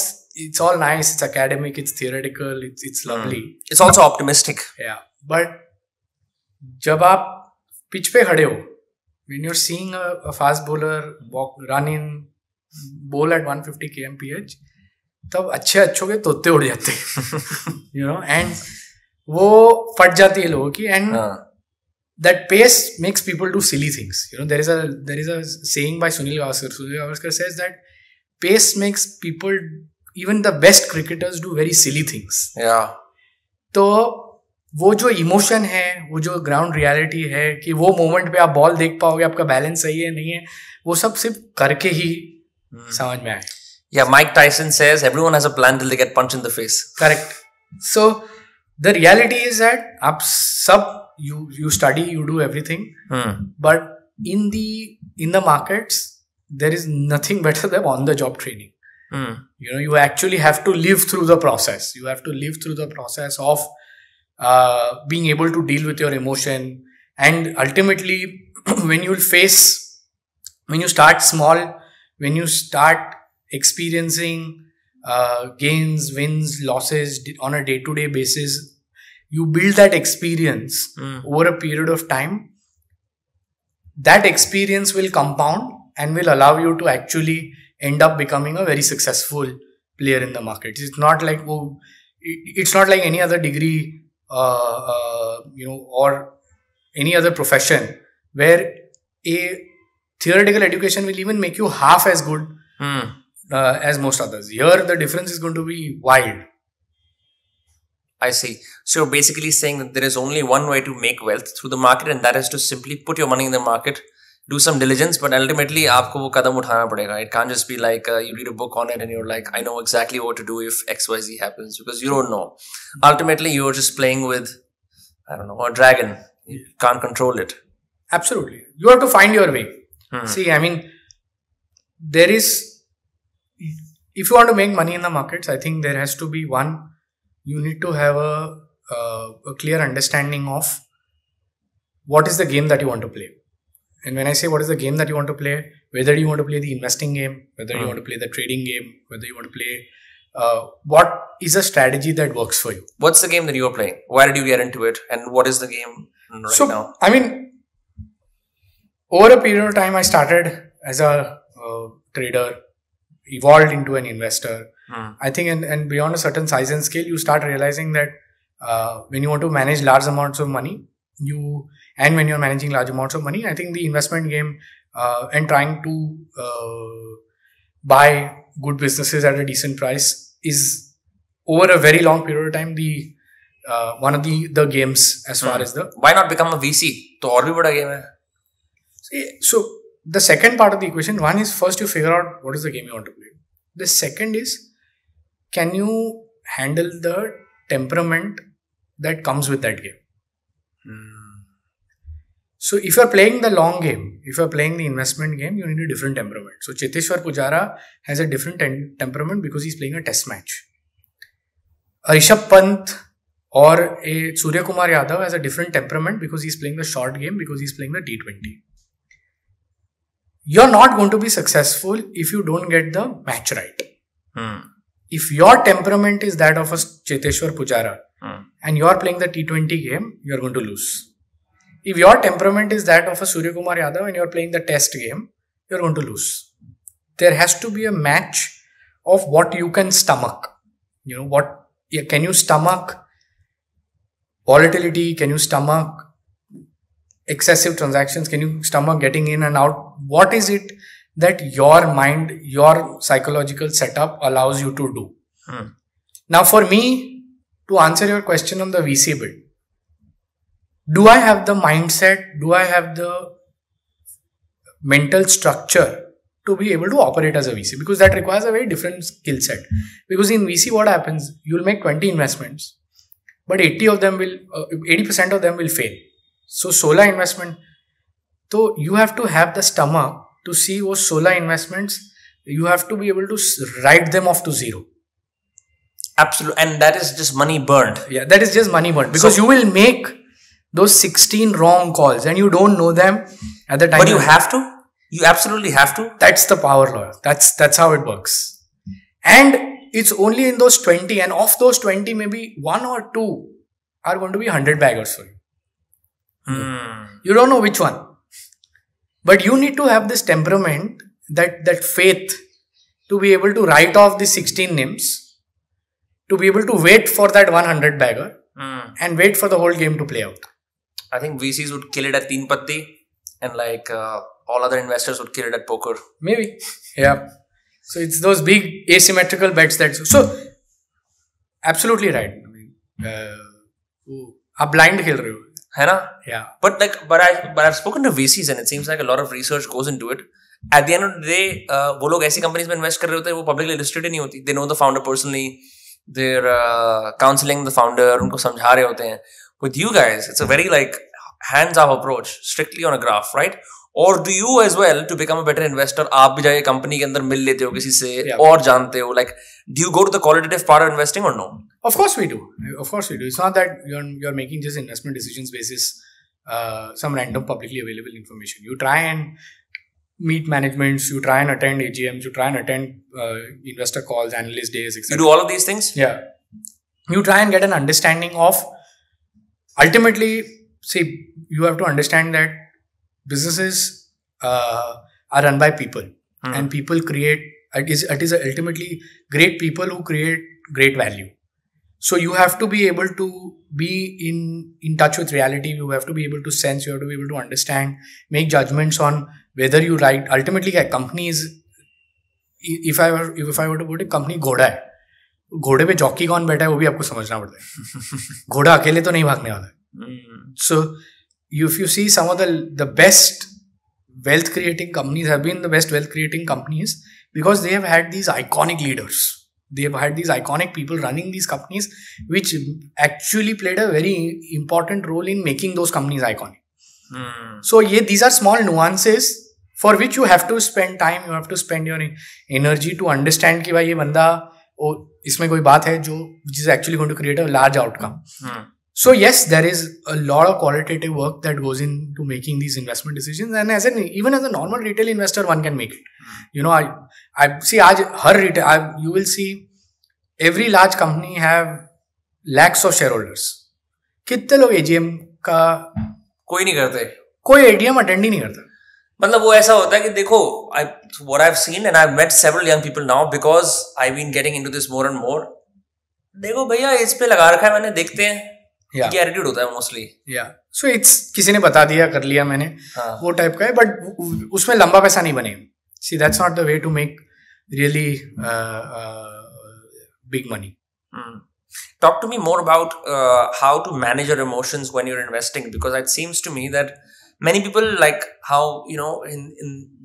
nice, it's academic, it's theoretical, it's lovely. It's also optimistic. Yeah. But जब आप pitch पे खड़े हो, when you're seeing a fast bowler run in, bowl at 150 kmph, तब अच्छों के तोते उड़ जाते हैं, and वो फट जाती है लोगों की, and that pace makes people do silly things. There is a saying by Sunil Gavaskar. Sunil Gavaskar says that pace makes people, even the best cricketers, do very silly things. Yeah. तो वो जो emotion है, वो जो ground reality है कि वो moment पे आप बॉल देख पाओगे, आपका बैलेंस सही है नहीं है, वो सब सिर्फ करके ही समझ में आए. Yeah, Mike Tyson says everyone has a plan till they get punched in the face. Correct. So the reality is that आप सब you study, you do everything, but in the markets there is nothing better than on the job training. You actually have to live through the process. You have to live through the process of being able to deal with your emotion, and ultimately when you start small, when you start experiencing gains, wins, losses on a day-to-day basis, you build that experience over a period of time. That experience will compound and will allow you to actually end up becoming a very successful player in the market. It's not like any other degree or any other profession where a theoretical education will even make you half as good as most others. Here the difference is going to be wild. I see. So you're basically saying that there is only one way to make wealth through the market, and that is to simply put your money in the market, do some diligence, but ultimately आपको वो कदम उठाना पड़ेगा. It can't just be like you read a book on it and you're like, I know exactly what to do if XYZ happens, because you don't know. Ultimately, you're just playing with, I don't know, a dragon. You can't control it. Absolutely. You have to find your way. See, I mean, if you want to make money in the markets, I think there has to be you need to have a clear understanding of what is the game that you want to play. And when I say what is the game that you want to play, whether you want to play the investing game, whether you want to play the trading game, whether you want to play, what is a strategy that works for you? What's the game that you are playing? Why did you get into it? And what is the game now? I mean, over a period of time, I started as a trader, evolved into an investor. I think, and beyond a certain size and scale, you start realizing that when you want to manage large amounts of money, when you're managing large amounts of money, I think the investment game and trying to buy good businesses at a decent price is, over a very long period of time, the one of the games as far as the... Why not become a VC? तो और भी बड़ा game है. So the second part of the equation, one is first you figure out what is the game you want to play. The second is, can you handle the temperament that comes with that game? So if you're playing the long game, if you're playing the investment game, you need a different temperament. So Cheteshwar Pujara has a different temperament because he's playing a test match. Rishabh Pant or a Surya Kumar Yadav has a different temperament because he's playing the short game, because he's playing the T20. You're not going to be successful if you don't get the match right. If your temperament is that of a Cheteshwar Pujara and you're playing the T20 game, you're going to lose. If your temperament is that of a Surya Kumar Yadav and you're playing the test game, you're going to lose. There has to be a match of what you can stomach. Can you stomach volatility? Can you stomach excessive transactions? Can you stomach getting in and out? What is it that your mind, your psychological setup allows you to do? Now, for me, to answer your question on the VC bit, do I have the mindset? Do I have the mental structure to be able to operate as a VC? Because that requires a very different skill set. Because in VC, what happens? You'll make 20 investments, but 80% of them will fail. So 16 investment. So you have to have the stomach to see those 16 investments. You have to be able to write them off to zero. Absolutely. And that is just money burned. Yeah, that is just money burned. Because you will make those 16 wrong calls and you don't know them at the time. But you have to. You absolutely have to. That's the power law. That's how it works. And it's only in those 20, and of those 20, maybe 1 or 2 are going to be 100 baggers for you. You don't know which one. But you need to have this temperament, that faith to be able to write off the 16 names, to be able to wait for that 100 bagger and wait for the whole game to play out. I think VCs would kill it at teen patti, and all other investors would kill it at poker. Maybe. Yeah. So it's those big asymmetrical bets so absolutely right. I mean, आप blind खेल रहे हो. है ना? Yeah. But I've spoken to VCs and it seems like a lot of research goes into it. At the end of the day, वो लोग ऐसी companies में invest कर रहे होते हैं, वो publicly listed ही नहीं होती. They know the founder personally. They're counseling the founder, उनको समझा रहे होते हैं. With you guys, it's a very hands-off approach, strictly on a graph, right? Or do you as well, to become a better investor, आप भी जाके company के अंदर मिल लेते हो किसी से और जानते हो? Do you go to the qualitative part of investing or no? Of course we do. It's not that you're making just investment decisions basis some random publicly available information. You try and meet managements, you try and attend AGMs, you try and attend investor calls, analyst days, etc. You do all of these things? Yeah. You try and get an understanding of, ultimately, see, you have to understand that businesses are run by people and people create, it is ultimately great people who create great value. So you have to be able to be in touch with reality. You have to be able to sense, you have to be able to understand, make judgments on whether you write. Ultimately, a company is, if I were to put it, company घोड़ा है. घोड़े पे jockey कौन बैठा है वो भी आपको समझना पड़ता है. घोड़ा अकेले तो नहीं भागने वाला है. So if you see some of the best wealth creating companies have been the best wealth creating companies because they have had these iconic leaders. They have had these iconic people running these companies, which actually played a very important role in making those companies iconic. So these are small nuances for which you have to spend time, you have to spend your energy to understand कि भाई ये बंदा इसमें कोई बात है जो which is actually going to create a large outcome. So yes, there is a lot of qualitative work that goes into making these investment decisions, and even as a normal retail investor, one can make it. I see, you will see every large company have lakhs of shareholders. कितने लोग AGM का कोई नहीं करते, कोई AGM attend ही नहीं करता. मतलब वो ऐसा होता है कि देखो what I've seen and I've met several young people now because I've been getting into this more and more. देखो भैया इस पे लगा रखा है मैंने, देखते हैं, ये एटीट्यूड होता है मोस्टली. सो इट्स किसी ने बता दिया, कर लिया मैंने, वो टाइप का है. बट उसमें लंबा पैसा नहीं बने. See that's not the way to make really big money. Talk to me more about how to manage your emotions when you're investing, because it seems to me that many people, like how in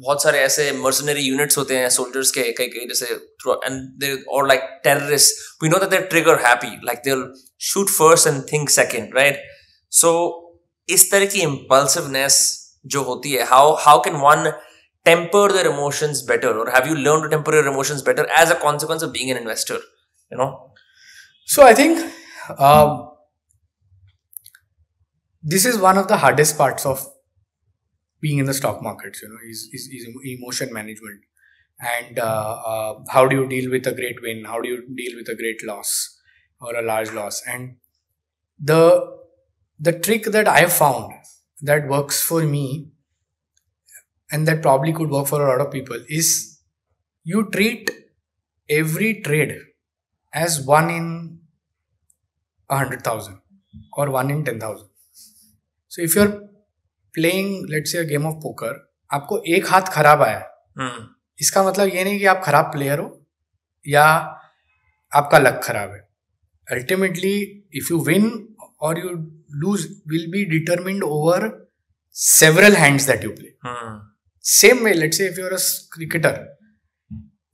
बहुत सारे ऐसे mercenary units होते हैं soldiers के कई जैसे, and they or like terrorists, we know that they're trigger happy, like they'll shoot first and think second, right? So इस तरह की impulsiveness जो होती है, how can one temper their emotions better, or have you learned to temper your emotions better as a consequence of being an investor? So I think this is one of the hardest parts of being in the stock markets, is emotion management. And how do you deal with a great win? How do you deal with a great loss or a large loss? And the trick that I have found that works for me, and that probably could work for a lot of people, is you treat every trade as 1 in 100,000 or 1 in 10,000. So if you're playing, let's say, a game of poker, आपको एक हाथ खराब आया, इसका मतलब ये नहीं कि आप खराब प्लेयर हो या आपका लक खराब है. Ultimately, if you win or you lose will be determined over several hands that you play. Same way, let's say if you're a cricketer,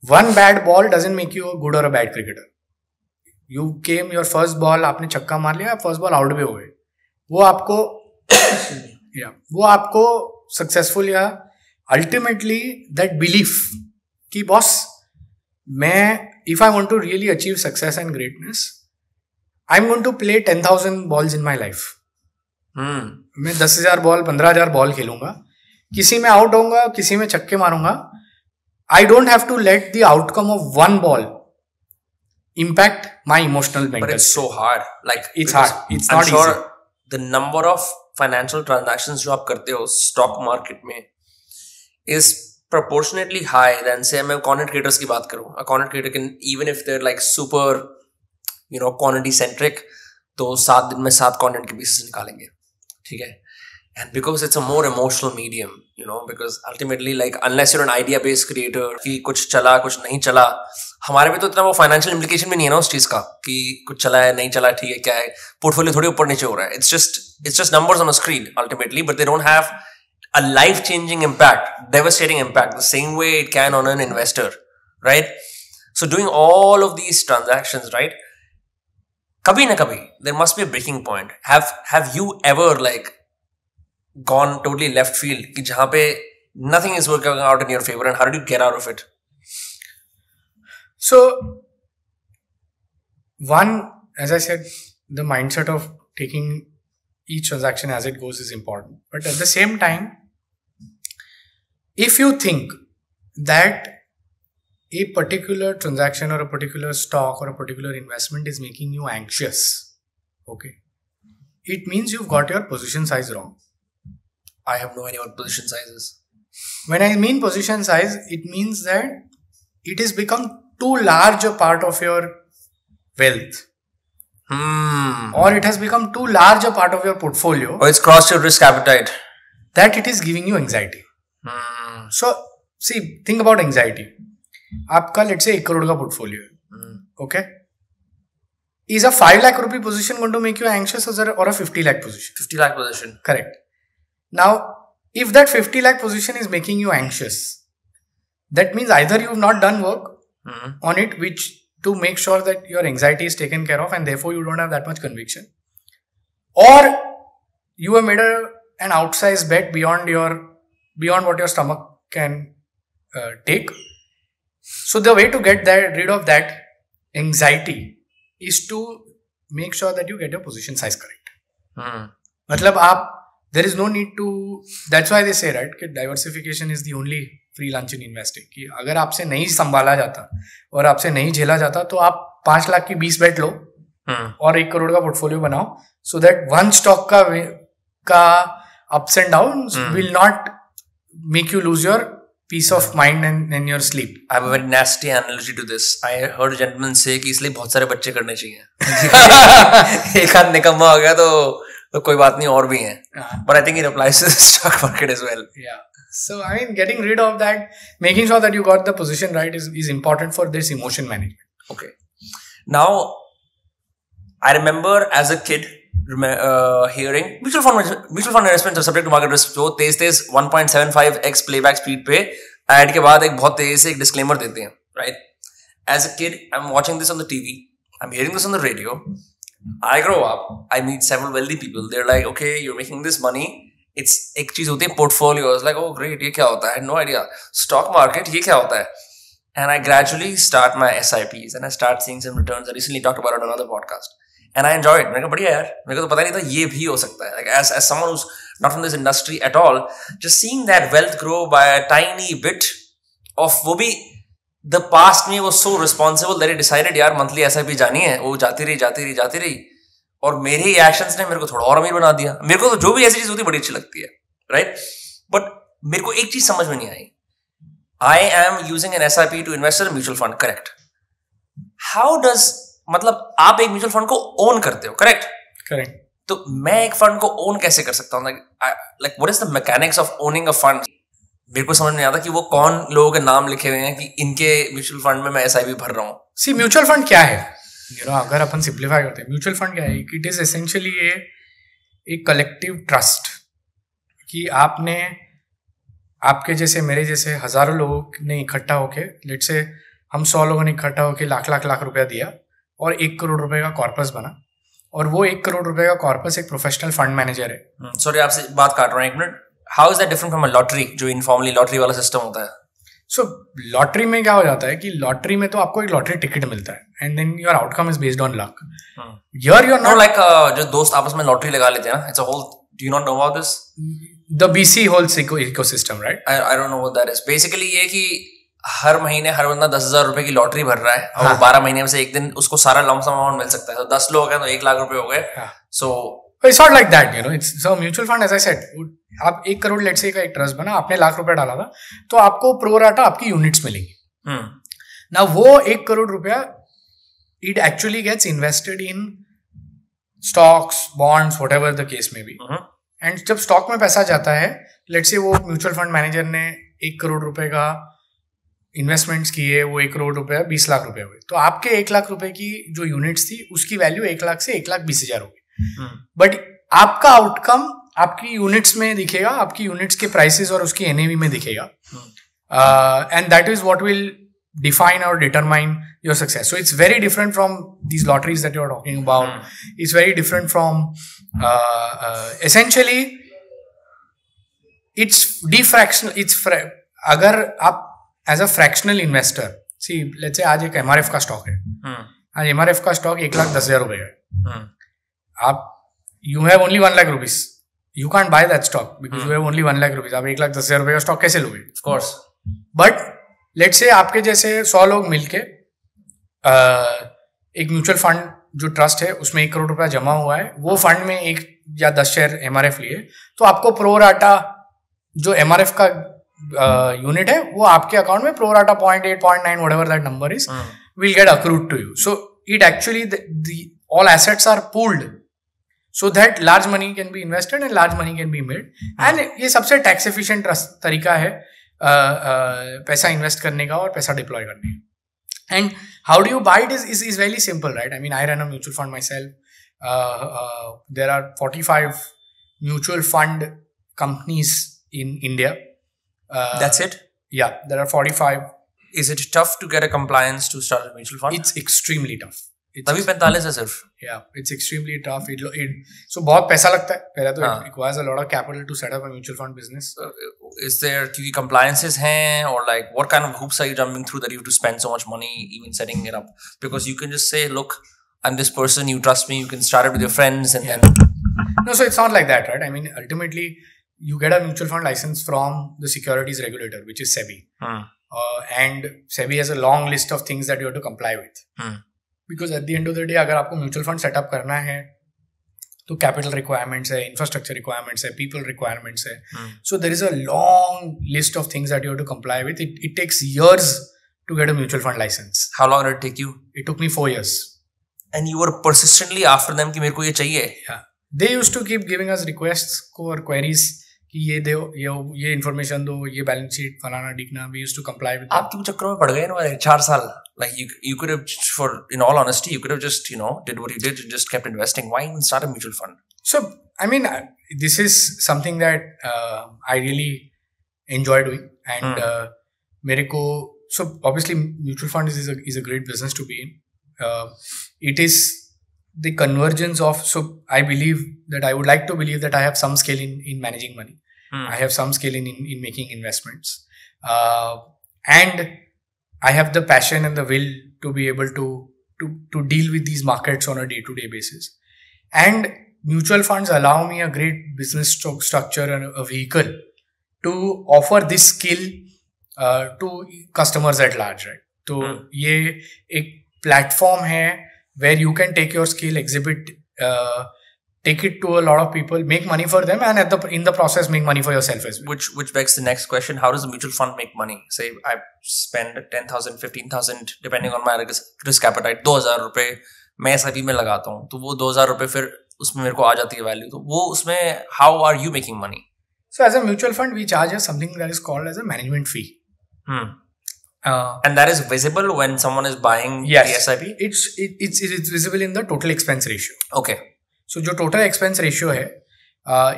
one bad ball doesn't make you a good or a bad cricketer. You came your first ball, आपने छक्का मार लिया, first ball out भी हो गए, वो आपको successful या अल्टीमेटली दैट बिलीफ कि बॉस मैं if I want to really achieve success and greatness, I am going to play 10,000 balls in my life. मैं 10,000 बॉल 15,000 बॉल खेलूंगा, किसी में आउट होऊंगा, किसी में छक्के मारूंगा. I don't have to let the outcome of one ball impact my emotional mental. But it's so hard. Like it's hard. It's not I'm sure easy. The number of financial transactions जो आप करते हो stock market में is proportionately high than say मैं content creators की बात करूँ. A content creator can, even if they're like super quantity centric, तो 7 दिन में 7 content के pieces निकालेंगे, ठीक है. And because it's a more emotional medium, because ultimately, like, unless you're an idea-based creator, कि कुछ चला, कुछ नहीं चला, हमारे पे तो इतना वो financial implication भी नहीं है ना उस चीज का, कि कुछ चला है, नहीं चला, ठीक है, क्या है, portfolio थोड़ी ऊपर नीचे हो रहा है. It's just numbers on a screen, ultimately, but they don't have a life-changing impact, devastating impact, the same way it can on an investor, right? So doing all of these transactions, right? कभी ना कभी, there must be a breaking point. Have you ever, like, gone totally left field कि जहाँ पे nothing is working out in your favor, and how did you get out of it? So one, as I said, the mindset of taking each transaction as it goes is important, but at the same time, if you think that a particular transaction or a particular stock or a particular investment is making you anxious, okay, it means you've got your position size wrong. I have no idea what position size is. When I mean position size, it means that it has become too large a part of your wealth. Or it has become too large a part of your portfolio. Or it's crossed your risk appetite. That it is giving you anxiety. So, see, think about anxiety. आपका let's say 1 crore का portfolio है. Okay? Is a 5 lakh rupee position going to make you anxious or a 50 lakh position? 50 lakh position. Correct. Now, if that 50 lakh position is making you anxious, that means either you've not done work on it, which to make sure that your anxiety is taken care of, and therefore you don't have that much conviction, or you have made an outsized bet beyond what your stomach can take. So the way to get rid of that anxiety is to make sure that you get your position size correct. मतलब there is no need to, that's why they say, right, कि diversification is the only free lunch in investing. कि अगर आपसे नहीं संभाला जाता और आपसे नहीं झेला जाता तो आप 5 लाख की 20 बेट लो और 1 करोड़ का पोर्टफोलियो बनाओ, so that one stock का ups and downs will not make you lose your peace of mind and your sleep. I have a very nasty analogy to this. I heard a gentleman say कि इसलिए बहुत सारे बच्चे करने चाहिए. एक आध निकम्मा हो गया तो कोई बात नहीं और भी हैं. But I think it applies to the stock market as well. Yeah. So I mean, getting rid of that, making sure that you got the position right is important for this emotion management. Okay. Now, I remember as a kid hearing mutual fund investments are subject to market risk. जो तेज 1.75x playback speed पे ad के बाद एक बहुत तेज से एक disclaimer देते हैं, right? As a kid, I'm watching this on the TV. I'm hearing this on the radio. I grow up. I meet several wealthy people. They're like, okay, you're making this money. It's एक चीज होती है portfolios. Like, oh great, ये क्या होता है? I had no idea. Stock market ये क्या होता है? And I gradually start my SIPs and I start seeing some returns. I recently talked about it on another podcast. And I enjoy it. मैंने कहा बढ़िया यार, मेरे को तो पता नहीं था ये भी हो सकता है. Like as someone who's not from this industry at all, just seeing that wealth grow by a tiny bit of वो भी the past me was so responsible that I decided यार monthly SIP जानी है. वो जाती रही. और मेरे ही actions ने मेरे को थोड़ा और अमीर बना दिया. मेरे को तो जो भी ऐसी चीज होती है बड़ी अच्छी लगती है, right? But मेरे को एक चीज समझ में नहीं आई. I am using an SIP to invest in a mutual fund, correct? How does मतलब आप एक म्यूचुअल फंड को ओन करते हो, करेक्ट? करेक्ट. तो मैं एक फंड को ओन कैसे कर सकता हूँ? Like what is the mechanics of owning a fund? मेरे को समझ नहीं आता कि वो कौन लोगों के नाम लिखे हुए हैं कि इनके म्यूचुअल फंड में मैं SIP भर रहा हूँ. सी म्यूचुअल फंड क्या है? अगर अपन सिंप्लीफाई करते हैं, म्यूचुअल फंड क्या है? इट इज एसेंशियली एक कलेक्टिव ट्रस्ट कि आपने आपके जैसे मेरे जैसे हजारों लोगों ने इकट्ठा होके, लेट्स से हम 100 लोगों ने इकट्ठा होके लाख रुपया दिया और 1 करोड़ रुपए का कॉर्पस बना, और वो 1 करोड़ रुपए का कॉर्पस एक प्रोफेशनल फंड मैनेजर है. सॉरी आपसे बात काट रहा हूँ एक minute. How is that different from a lottery, जो इनफॉर्मली लॉटरी वाला सिस्टम होता है? सो लॉटरी में क्या हो जाता है कि लॉटरी में तो आपको एक लॉटरी टिकट मिलता है and then your outcome is based on luck. Here you are not like जो दोस्त आपस में लॉटरी लगा लेते हैं ना, it's a whole, do you not know about this? The BC whole ecosystem, right? I don't know what that is. Basically ये कि हर महीने हर बंदा 10,000 रुपए की लॉटरी भर रहा है और हाँ. 12 महीने में से एक दिन उसको सारा लमसम अमाउंट मिल सकता है. तो 10 लोग हैं तो 1 लाख रुपए हो गए. So it's not like that, it's so mutual fund as I said, आप 1 करोड़ लेट्स से का एक ट्रस्ट बना, आपने लाख रुपए डाला था, तो आपको प्रो राटा आपकी यूनिट्स मिलेंगी. ना वो 1 करोड़ रुपया it actually gets invested in stocks, bonds, whatever the case may be. And जब स्टॉक में पैसा जाता है, लेट्स से वो म्यूचुअल फंड मैनेजर ने 1 करोड़ रुपए का इन्वेस्टमेंट्स किए, वो 1 करोड़ रुपए 20 लाख रुपए हुए, तो आपके 1 लाख रुपए की जो यूनिट्स थी उसकी वैल्यू 1 लाख से 1,20,000 होगी. बट आपका आउटकम आपकी यूनिट्स में दिखेगा, आपकी यूनिट्स के प्राइसेस और उसकी NAV में दिखेगा. And that is what will define or determine your success. So it's very different from these lotteries that you're talking about. It's very different from essentially it's defractional. अगर आप as a fractional investor, see let's say आज एक MRF का stock है, आज MRF का stock 1,10,000 रुपए है. आप you have only 1 lakh rupees, you can't buy that stock because you have only 1 lakh rupees. आप 1,10,000 रुपए का स्टॉक कैसे लोगे? Of course. But let's say आपके जैसे 100 लोग मिलके एक म्यूचुअल फंड जो ट्रस्ट है उसमें 1 करोड़ रुपया जमा हुआ है, वो फंड में 1 या 10 शेयर MRF लिए, तो आपको प्रो राटा जो MRF का यूनिट है वो आपके अकाउंट में pro rata 0.8, 0.9 whatever that number is will get accrued to you. So it actually all assets are pooled so that large money can be invested and large money can be made. And ये सबसे tax efficient तरीका है पैसा invest करने का और पैसा deploy करने का. And how do you buy it is very simple, right? I mean I run a mutual fund myself. There are 45 mutual fund companies in India. That's it? Yeah, there are 45. Is it tough to get a compliance to start a mutual fund? It's extremely tough. तभी 45 है सिर्फ. Yeah, it's extremely tough. So बहुत पैसा लगता है पहले तो. It requires a lot of capital to set up a mutual fund business. Is there क्योंकि compliances हैं, or like what kind of hoops are you jumping through that you have to spend so much money even setting it up? Because you can just say, look, I'm this person, you trust me, you can start it with your friends and then. No, so it's not like that, right? I mean, ultimately you get a mutual fund license from the securities regulator, which is SEBI. And SEBI has a long list of things that you have to comply with. Because at the end of the day, अगर आपको mutual fund setup करना है तो capital requirements है, infrastructure requirements है, people requirements है. So there is a long list of things that you have to comply with. It takes years to get a mutual fund license. How long did it take you? It took me 4 years. And you were persistently after them कि मेरे को ये चाहिए. Yeah. They used to keep giving us requests or queries कि ये दो, ये information दो, ये balance sheet फलाना दिखना. We used to comply with. आपके चक्कर में पड़ गए ना 4 साल. Like you could have, in all honesty, you could have just did what you did and just kept investing. Why even start a mutual fund? So I mean, this is something that I really enjoy doing, and मेरे को, so obviously mutual fund is a great business to be in. It is the convergence of, so I believe that I would like to believe that I have some skill in managing money. I have some skill in making investments, and I have the passion and the will to be able to deal with these markets on a day-to-day basis. And mutual funds allow me a great business structure and a vehicle to offer this skill to customers at large, right? So ये एक platform है where you can take your skill, exhibit, take it to a lot of people, make money for them, and in the process make money for yourself as well. Which begs the next question: how does a mutual fund make money? Say I spend 10,000, 15,000 depending on my risk appetite. 2,000 रुपए मैं SIP में लगाता हूँ, तो वो 2,000 रुपए फिर उसमें मेरे को आ जाती है वैल्यू. तो वो उसमें how are you making money? So as a mutual fund, we charge something that is called as a management fee. And that is visible when someone is buying the SIP? It's visible in the total expense ratio. Okay. So जो total expense ratio है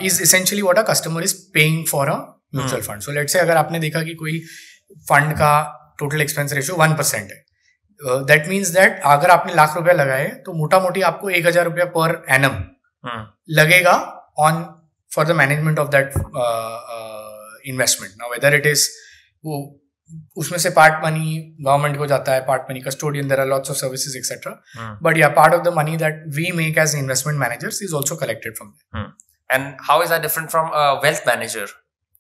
is essentially what a customer is paying for a mutual fund. So let's say अगर आपने देखा कि कोई fund का total expense ratio 1% है, that means that अगर आपने लाख रुपया लगाए तो मोटा मोटी आपको 1,000 रुपया per annum लगेगा for the management of that investment. Now whether it is वो उसमें से पार्ट मनी गवर्नमेंट को जाता है, part money custodian, there are lots of services etcetera, but yeah part of the money that we make as investment managers is also collected from there. And how is that different from a wealth manager?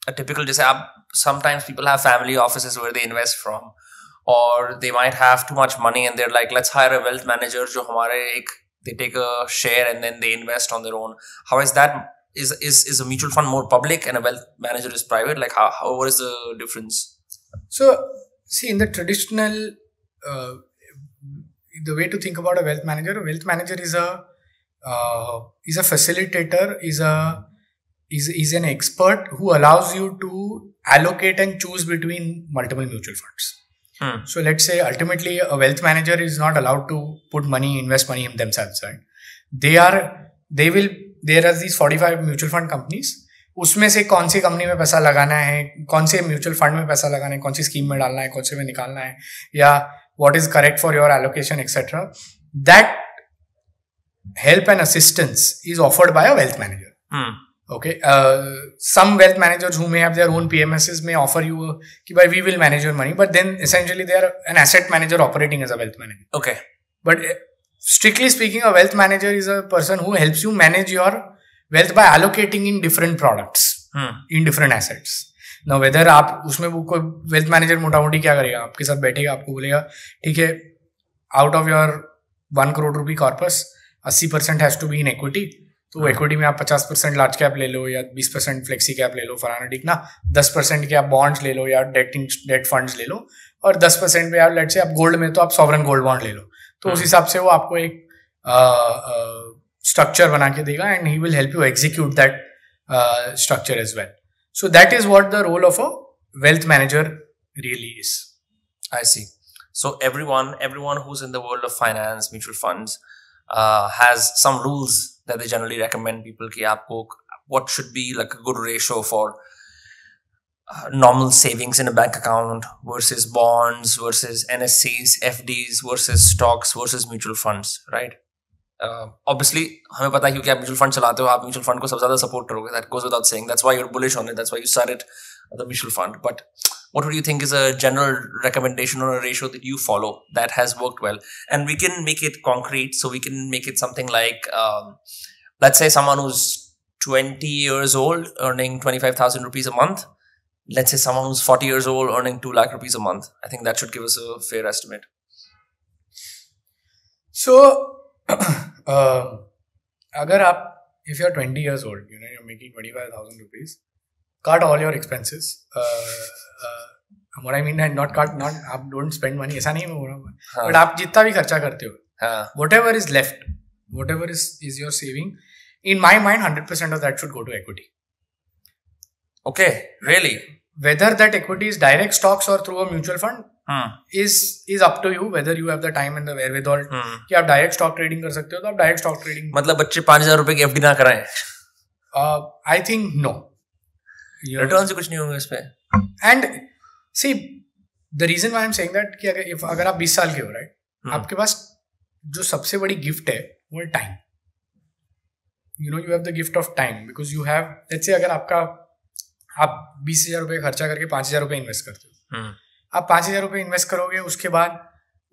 A typical, जैसे आप sometimes people have family offices where they invest from, और they might have too much money and they are like let's hire a wealth manager जो हमारे एक they take a share and then they invest on their own. How is that? Is a mutual fund more public and a wealth manager is private? Like how what is the difference? So, see, in the traditional, the way to think about a wealth manager is a facilitator, is an expert who allows you to allocate and choose between multiple mutual funds. So, let's say ultimately a wealth manager is not allowed to invest money in themselves, right? There are these 45 mutual fund companies. उसमें से कौन सी company में पैसा लगाना है, कौन से mutual fund में पैसा लगाना है, कौन सी स्कीम में डालना है, कौन से में निकालना है, या what is correct for your allocation etcetera, that help and assistance is offered by a wealth manager. Okay, some wealth managers who may have their own PMSs may offer you कि भाई we will manage your money, but then essentially they are an asset manager operating as a wealth manager. Okay, but strictly speaking, a wealth manager is a person who helps you manage your wealth by allocating in different products, in different assets. Now whether आप उसमें वो कोई wealth manager मोटा मोटी क्या करेगा, आपके साथ बैठेगा, आपको बोलेगा ठीक है, out of your 1 crore rupee corpus 80% has to be in equity, तो equity में आप 50% large cap ले लो, या 20% flexi cap ले लो, फलाना दिखना, 10% के आप bonds ले लो, या debt funds ले लो, और 10% पे आप let's say आप gold में तो आप sovereign gold bond ले लो, तो उस हिसाब से वो आपको एक structure बना के देगा, and he will help you execute that structure as well. So that is what the role of a wealth manager really is. I see. So everyone who's in the world of finance, mutual funds, has some rules that they generally recommend people कि आपको what should be like a good ratio for normal savings in a bank account versus bonds versus NSCs, FDs versus stocks versus mutual funds, right? Obviously हमें पता है क्योंकि आप mutual fund चलाते हो, आप म्यूचुअल फंड को सबसे ज्यादा सपोर्ट करोगे, that goes without saying. That's why you're bullish on it, that's why you started the mutual fund. But what would you think is a general recommendation or a ratio that you follow that has worked well? And we can make it concrete, so we can make it something like let's say someone who's 20 years old earning 25,000 rupees a month, let's say someone who's 40 years old earning 2 lakh rupees a month. I think that should give us a fair estimate. So अगर आप if you're 20 years old, you're making 25,000 rupees, cut all your expenses. What I mean, not आप don't spend money, ऐसा नहीं मैं बोल रहा हूँ, but आप जितना भी खर्चा करते हो, whatever is left, whatever is your saving, in my mind, 100% of that should go to equity. Okay, really? Whether that equity is direct stocks or through a mutual fund is up to you. Whether you have the time and the wherewithal कि आप direct stock trading कर सकते हो, तो आप direct stock trading. मतलब बच्चे 5,000 रुपए की FD ना कराएं? I think no. Returns से कुछ नहीं होंगे इस पे. And see, the reason why I'm saying that कि अगर आप 20 साल के हो, right, आपके पास जो सबसे बड़ी गिफ्ट है वो है time. You have the gift of time because you have, let's say अगर आप 20,000 रुपये खर्चा करके 5,000 रुपये इन्वेस्ट करते हो, आप 5,000 रुपये इन्वेस्ट करोगे, उसके बाद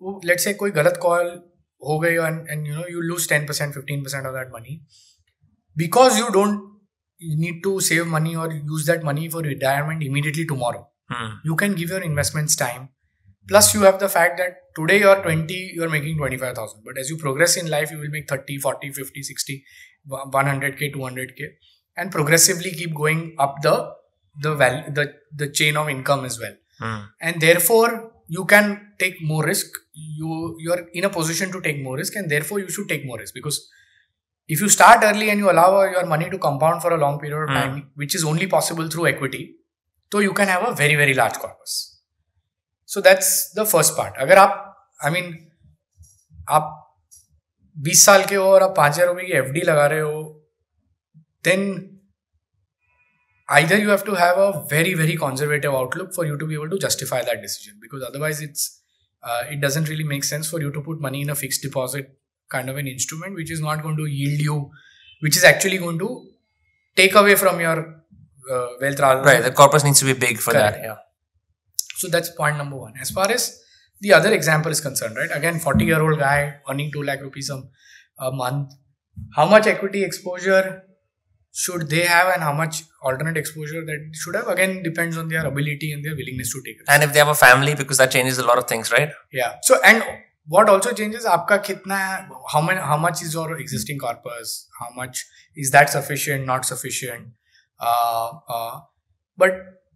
वो लेट्स से कोई गलत कॉल हो गई and you lose 10%, 15% of that money because you don't need to save money or use that money for retirement immediately tomorrow. You can give your investments time. Plus you have the fact that today you're 20, you're making 25,000, but as you progress in life, you will make 30, 40, 50, 60, 100k, 200k, and progressively keep going up the chain of income as well. And therefore you can take more risk. You're in a position to take more risk, and therefore you should take more risk, because if you start early and you allow your money to compound for a long period of time, which is only possible through equity, so you can have a very, very large corpus. So that's the first part. अगर आप 20 साल के हो और आप 5,000 रुपये की FD लगा रहे हो, then either you have to have a very, very conservative outlook for you to be able to justify that decision, because otherwise it doesn't really make sense for you to put money in a fixed deposit kind of an instrument which is not going to yield you, which is actually going to take away from your wealth rather. Right, the corpus needs to be big for that. Yeah. So that's point number one. As far as the other example is concerned, right? Again, 40-year-old guy earning 2 lakh rupees a month. How much equity exposure should they have and how much alternate exposure that should have? Again, depends on their ability and their willingness to take it. And if they have a family, because that changes a lot of things, right? Yeah. So, and what also changes, aapka kitna hai, how much is your existing corpus? How much is that sufficient, not sufficient? But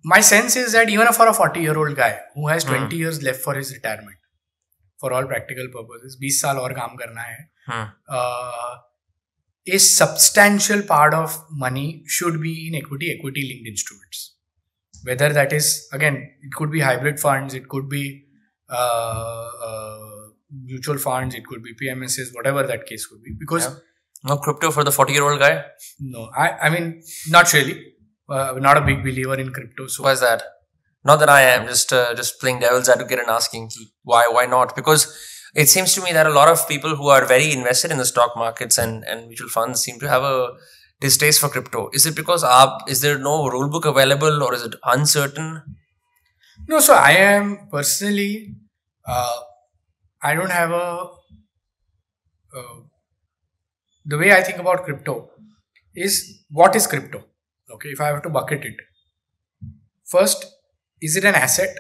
my sense is that even for a 40-year-old guy who has 20 years left for his retirement, for all practical purposes, 20 साल और काम करना है, a substantial part of money should be in equity linked instruments. Whether that is, again, it could be hybrid funds, it could be mutual funds, it could be PMSs, whatever that case could be. Because no crypto for the 40-year-old guy? No, I mean, not really. Not a big believer in crypto. So why is that? Not that I am, just playing devil's advocate and asking why not? Because it seems to me that a lot of people who are very invested in the stock markets and mutual funds seem to have a distaste for crypto. Is it because is there no rule book available, or is it uncertain? No, so I am personally, I don't have the way I think about crypto is, what is crypto? Okay, if I have to bucket it. First, is it an asset?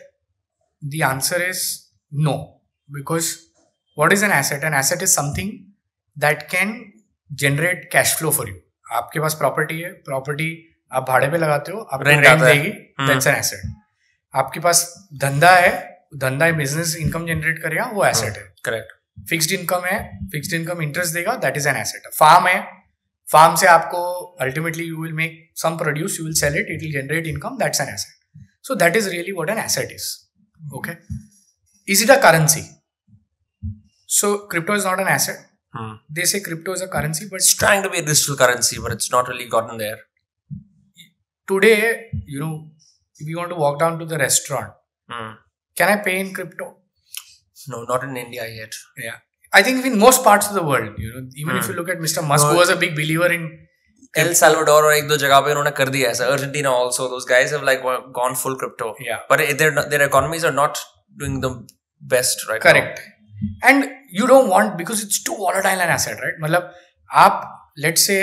The answer is no. Because what is an asset? An asset is something that can generate cash flow for you. आपके पास property है, property आप भाड़े पे लगाते हो, आपको rent देगी, that's an asset. आपके पास धंधा है, धंधा बिजनेस इनकम जनरेट करेगा, वो एसेट है. करेक्ट. फिक्स्ड इनकम है, फिक्स्ड इनकम इंटरेस्ट देगा, that is an asset. Farm है, फार्म से आपको ultimately you will make some produce, you will sell it, it will generate income, that's an asset. So that is really what an asset is. Okay, is it a currency? So crypto is not an asset. They say crypto is a currency, but it's trying to be a digital currency, but it's not really gotten there. Today, if you want to walk down to the restaurant, can I pay in crypto? No, not in India yet. Yeah, I think in most parts of the world, even if you look at Mr. Musk, who was a big believer in El Salvador और एक दो जगह पे उन्होंने कर दिया ऐसा. Argentina also, those guys have like gone full crypto. Yeah, but their economies are not doing the best right Correct. now. And you don't want, because it's too volatile an asset, right? मतलब आप let's say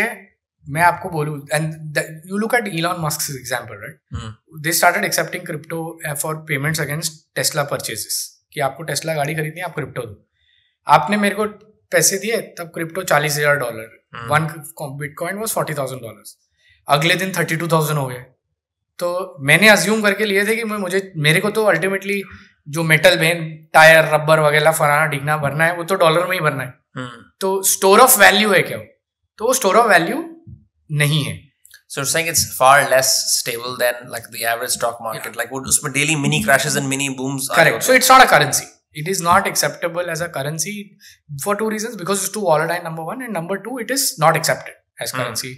मैं आपको बोलूँ, and you look at Elon Musk's example, right? They started accepting crypto for payments against Tesla purchases. कि आपको Tesla गाड़ी खरीदनी है, आप क्रिप्टो दो. आपने मेरे को पैसे दिए तब क्रिप्टो $40,000 वन बिटकॉइन वॉज $40,000 अगले दिन 32,000 हो गए तो मैंने अज्यूम करके लिए थे कि मेरे को तो अल्टीमेटली जो मेटल वेन टायर रबर वगैरह फलाना ढिकना भरना है वो तो डॉलर में ही भरना है तो स्टोर ऑफ वैल्यू है क्या तो वो स्टोर ऑफ वैल्यू नहीं है So you're saying it's far less stable than like the average stock market. Like usme daily mini crashes and mini booms. Correct. So it's not a currency. It is not acceptable as a currency for two reasons. Because it's too volatile, number one, and number two, it is not accepted as currency,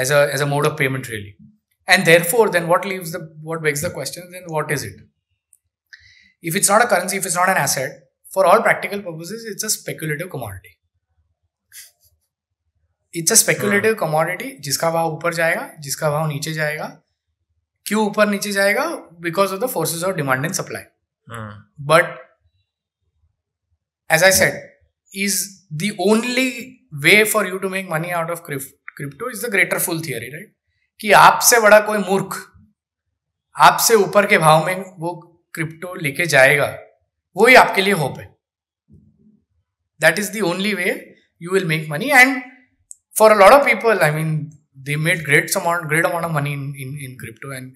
as a mode of payment, really. And therefore, then what begs the question? Then what is it? If it's not a currency, if it's not an asset, for all practical purposes, it's a speculative commodity. It's a speculative commodity जिसका भाव ऊपर जाएगा जिसका भाव नीचे जाएगा क्यों ऊपर नीचे जाएगा because of the forces of demand and supply but as I said is the only way for you to make money out of crypto is the greater fool theory right कि आपसे बड़ा कोई मूर्ख आपसे ऊपर के भाव में वो क्रिप्टो लेके जाएगा वो ही आपके लिए होप है that is the only way you will make money and for a lot of people, I mean, they made great amount of money in crypto and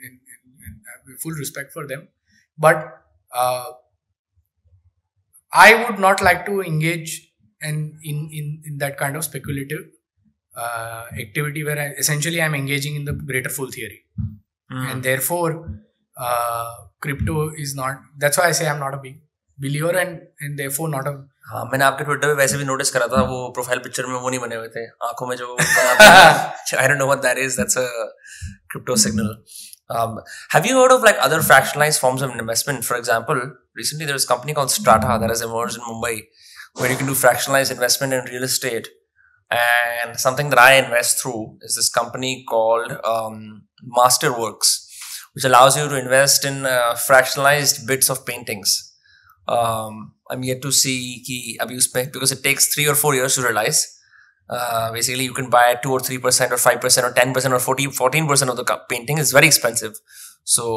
full respect for them. But I would not like to engage in that kind of speculative activity where essentially I'm engaging in the greater fool theory. And therefore, crypto is not, that's why I say I'm not a big believer and therefore not a हाँ मैंने आपके Twitter पे वैसे भी notice करा था वो profile picture में वो नहीं बने हुए थे आंखों में जो I don't know what that is that's a crypto signal have you heard of like other fractionalized forms of investment for example recently there was a company called Strata that has emerged in Mumbai where you can do fractionalized investment in real estate and something that I invest through is this company called Masterworks which allows you to invest in fractionalized bits of paintings I'm yet to see ki abhi usme because it takes 3 or 4 years to realize basically you can buy 2 or 3% or 5% or 10% or 14% of the painting is very expensive so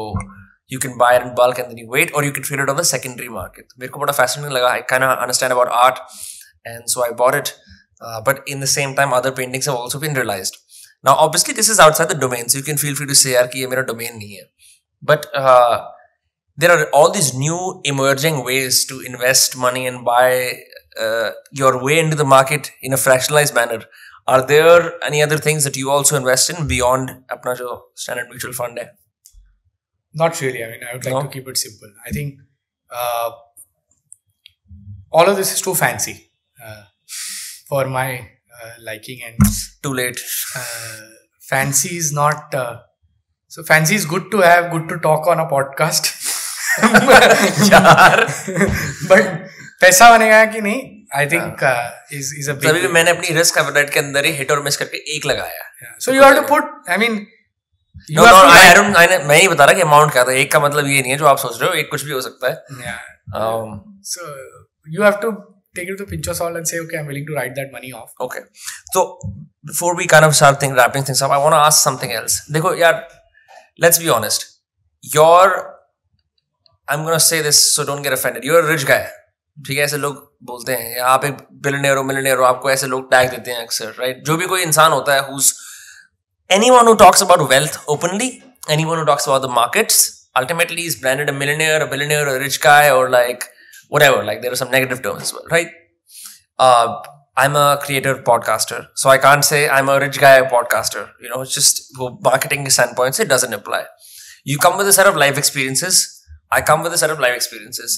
you can buy it in bulk and then you wait or you can trade it on the secondary market mere ko bada fascinating laga I kind of understand about art and so I bought it but in the same time other paintings have also been realized now obviously this is outside the domain so you can feel free to say yaar ki ye mera domain nahi hai but there are all these new emerging ways to invest money and buy your way into the market in a fractionalized manner. Are there any other things that you also invest in beyond apna jo standard mutual fund hai? Not really. I mean, I would like to keep it simple. I think all of this is too fancy for my liking and too late. Fancy is not... so fancy is good to have, good to talk on a podcast. But पैसा बनेगा कि नहीं I think is a big तभी मैंने अपनी risk appetite के अंदर ही hit और मिस करके एक लगाया so you have to put I mean मैं नहीं बता रहा कि अमाउंट क्या था एक का मतलब ये नहीं है जो आप सोच रहे हो एक कुछ भी हो सकता है so you have to take it to pinch of salt and say okay I'm willing to write that money off okay so before we kind of start wrapping things up I want to ask something else देखो यार let's be honest I'm going to say this so don't get offended you're a rich guy ठीक है ऐसे लोग बोलते हैं या आप एक बिलियनियर हो मिलियनियर हो आपको ऐसे लोग टैग देते हैं अक्सर राइट जो भी कोई इंसान होता है who's anyone who talks about wealth openly anyone who talks about the markets ultimately is branded a millionaire a billionaire a rich guy or like whatever like there are some negative terms as well right I'm a creator podcaster so I can't say I'm a rich guy podcaster you know it's just marketing standpoints it doesn't apply you come with a set of life experiences I come with a set of life experiences.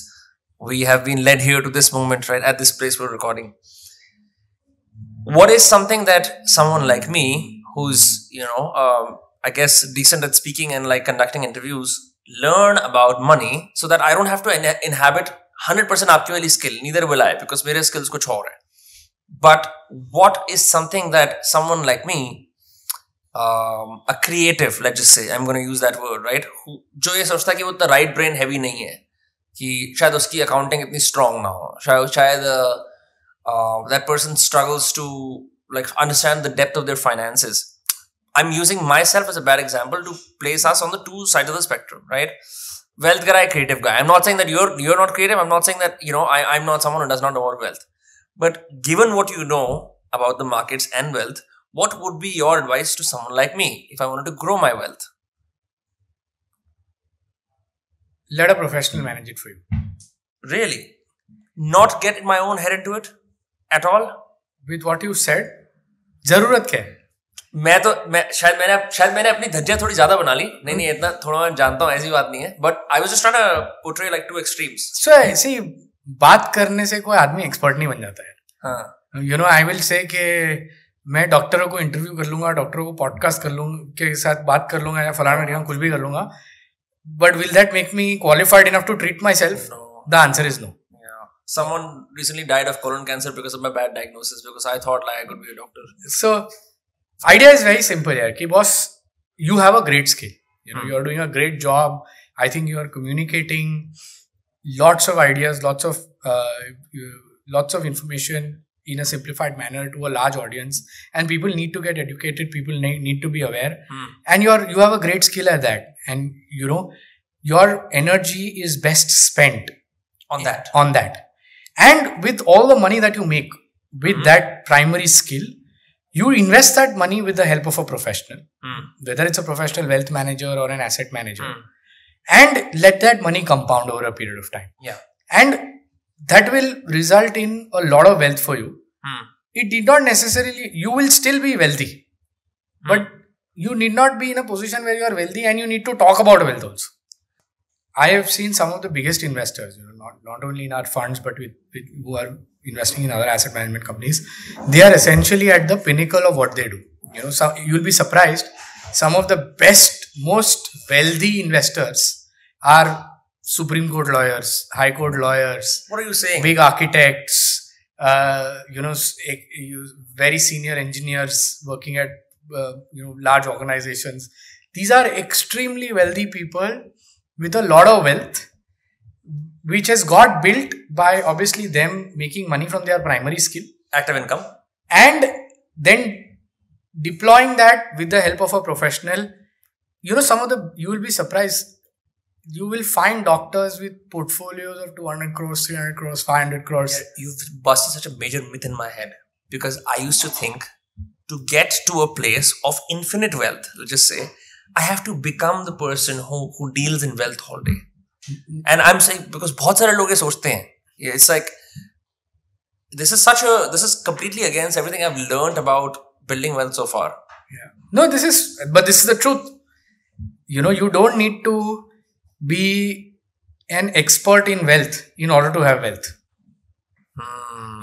We have been led here to this moment, right, at this place we're recording. What is something that someone like me, who's, you know, I guess decent at speaking and like conducting interviews, learn about money so that I don't have to inhabit 100% आपकी वाली skill. Neither will I, because मेरे skills कुछ और है. But what is something that someone like me, a creative, let's just say, I'm going to use that word, right? जो ये सोचता है कि वो इतना right brain heavy नहीं है कि शायद उसकी accounting इतनी strong ना हो शायद that person struggles to like understand the depth of their finances. I'm using myself as a bad example to place us on the two sides of the spectrum, right? Wealth guy, creative guy. I'm not saying that you're not creative. I'm not saying that, you know, I'm not someone who does not know about wealth. But given what you know about the markets and wealth, what would be your advice to someone like me if I wanted to grow my wealth? Let a professional manage it for you. Really? Not get my own head into it at all? With what you said, जरूरत क्या है? शायद मैंने अपनी धज्जियां थोड़ी ज्यादा बना ली. नहीं इतना थोड़ा मैं जानता हूँ, ऐसी बात नहीं है. But I was just trying to portray like two extremes. So ऐसी बात करने से कोई आदमी एक्सपर्ट नहीं बन जाता है. हाँ. You know, I will say कि मैं डॉक्टरों को इंटरव्यू कर लूंगा, डॉक्टरों को पॉडकास्ट कर लूंगा, के साथ बात कर लूंगा या फलाना ढिकाना कुछ भी कर लूंगा. But will that make me qualified enough to treat myself? No. The answer is no. Yeah. Someone recently died of colon cancer because of my bad diagnosis, because I thought like I could be a doctor. So idea is very simple here. Ki boss, you have a great skill. You know, you are doing a great job. I think you are communicating lots of ideas, lots of information in a simplified manner to a large audience, and people need to get educated. People need to be aware, and you have a great skill at that. And you know, your energy is best spent on that. And with all the money that you make with that primary skill, you invest that money with the help of a professional, whether it's a professional wealth manager or an asset manager, and let that money compound over a period of time. Yeah. And that will result in a lot of wealth for you. It did not necessarily, you will still be wealthy, but you need not be in a position where you are wealthy and you need to talk about wealth also. I have seen some of the biggest investors, you know, not only in our funds, but with who are investing in other asset management companies. They are essentially at the pinnacle of what they do. You know, so you'll be surprised. Some of the best, most wealthy investors are Supreme Court lawyers, High Court lawyers. What are you saying? Big architects, you know, very senior engineers working at large organizations. These are extremely wealthy people with a lot of wealth, which has got built by obviously them making money from their primary skill, active income, and then deploying that with the help of a professional. You know, you will be surprised. You will find doctors with portfolios of 200 crores, 300 crores, 500 crores. Yeah, you've busted such a major myth in my head, because I used to think to get to a place of infinite wealth, let's just say, I have to become the person who deals in wealth all day. And I'm saying, because बहुत सारे लोग ये सोचते हैं, it's like, this is completely against everything I've learned about building wealth so far. Yeah. No, this is the truth. You know, you don't need to be an expert in wealth in order to have wealth.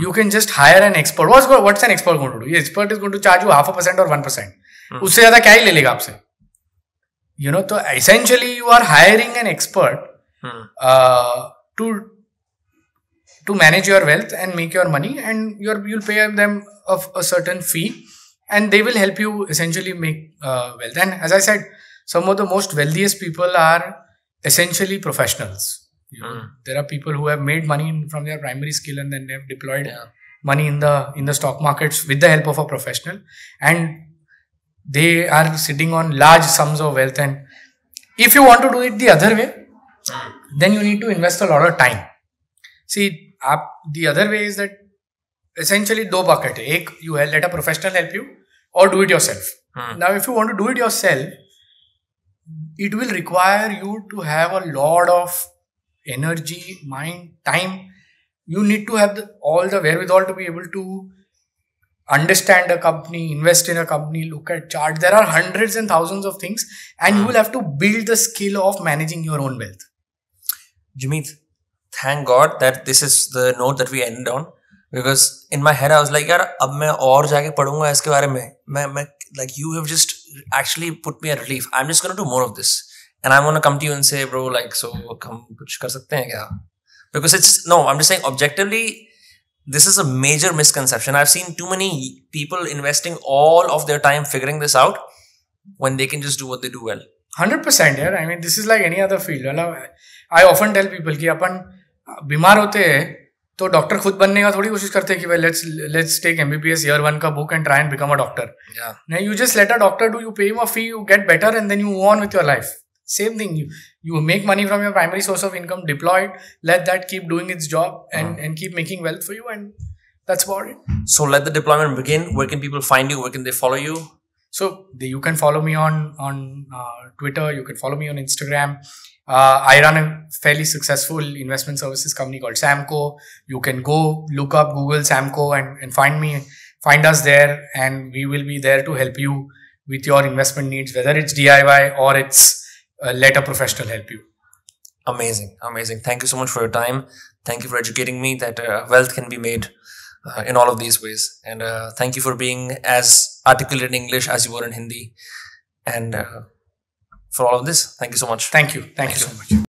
You can just hire an expert. What's an expert going to do? The expert is going to charge you 0.5% or 1%. उससे ज़्यादा क्या ही ले लेगा आपसे? You know, so essentially you are hiring an expert to manage your wealth and make your money, and you'll pay them a certain fee, and they will help you essentially make wealth. And as I said, some of the most wealthiest people are essentially professionals. You know, there are people who have made money from their primary skill and then they have deployed money in the stock markets with the help of a professional, and they are sitting on large sums of wealth. And if you want to do it the other way, then you need to invest a lot of time. See, the other way is that essentially two buckets. Ek, you let a professional help you, or do it yourself. Now, if you want to do it yourself, it will require you to have a lot of energy, mind, time. You need to have all the wherewithal to be able to understand a company, invest in a company, look at charts. There are hundreds and thousands of things, and you will have to build the skill of managing your own wealth. Jimeet, thank God that this is the note that we ended on, because in my head I was like, यार अब मैं और जाके पढ़ूंगा इसके बारे में. मैं like, you have just actually put me at relief. I'm just going to do more of this, and I'm going to come to you and say, bro, like, so हम कुछ कर सकते हैं क्या? Because I'm just saying objectively, this is a major misconception. I've seen too many people investing all of their time figuring this out when they can just do what they do well. 100%, yeah. I mean, this is like any other field. I often tell people कि अपन बीमार होते हैं तो doctor खुद बनने का थोड़ी कोशिश करते हैं कि let's take MBBS year 1 का book and try and become a doctor. Yeah. Now you just let a doctor do, you pay him a fee, you get better, and then you move on with your life. Same thing. You make money from your primary source of income, deploy it, let that keep doing its job and keep making wealth for you, and That's about it. So let the deployment begin. Where can people find you? Where can they follow you? So you can follow me on Twitter. You can follow me on Instagram. I run a fairly successful investment services company called Samco. You can go look up Google Samco and find us there, and we will be there to help you with your investment needs, whether it's DIY or it's let a professional help you. Amazing. Thank you so much for your time. Thank you for educating me that wealth can be made in all of these ways. And thank you for being as articulate in English as you were in Hindi. And for all of this, thank you so much. Thank you so much.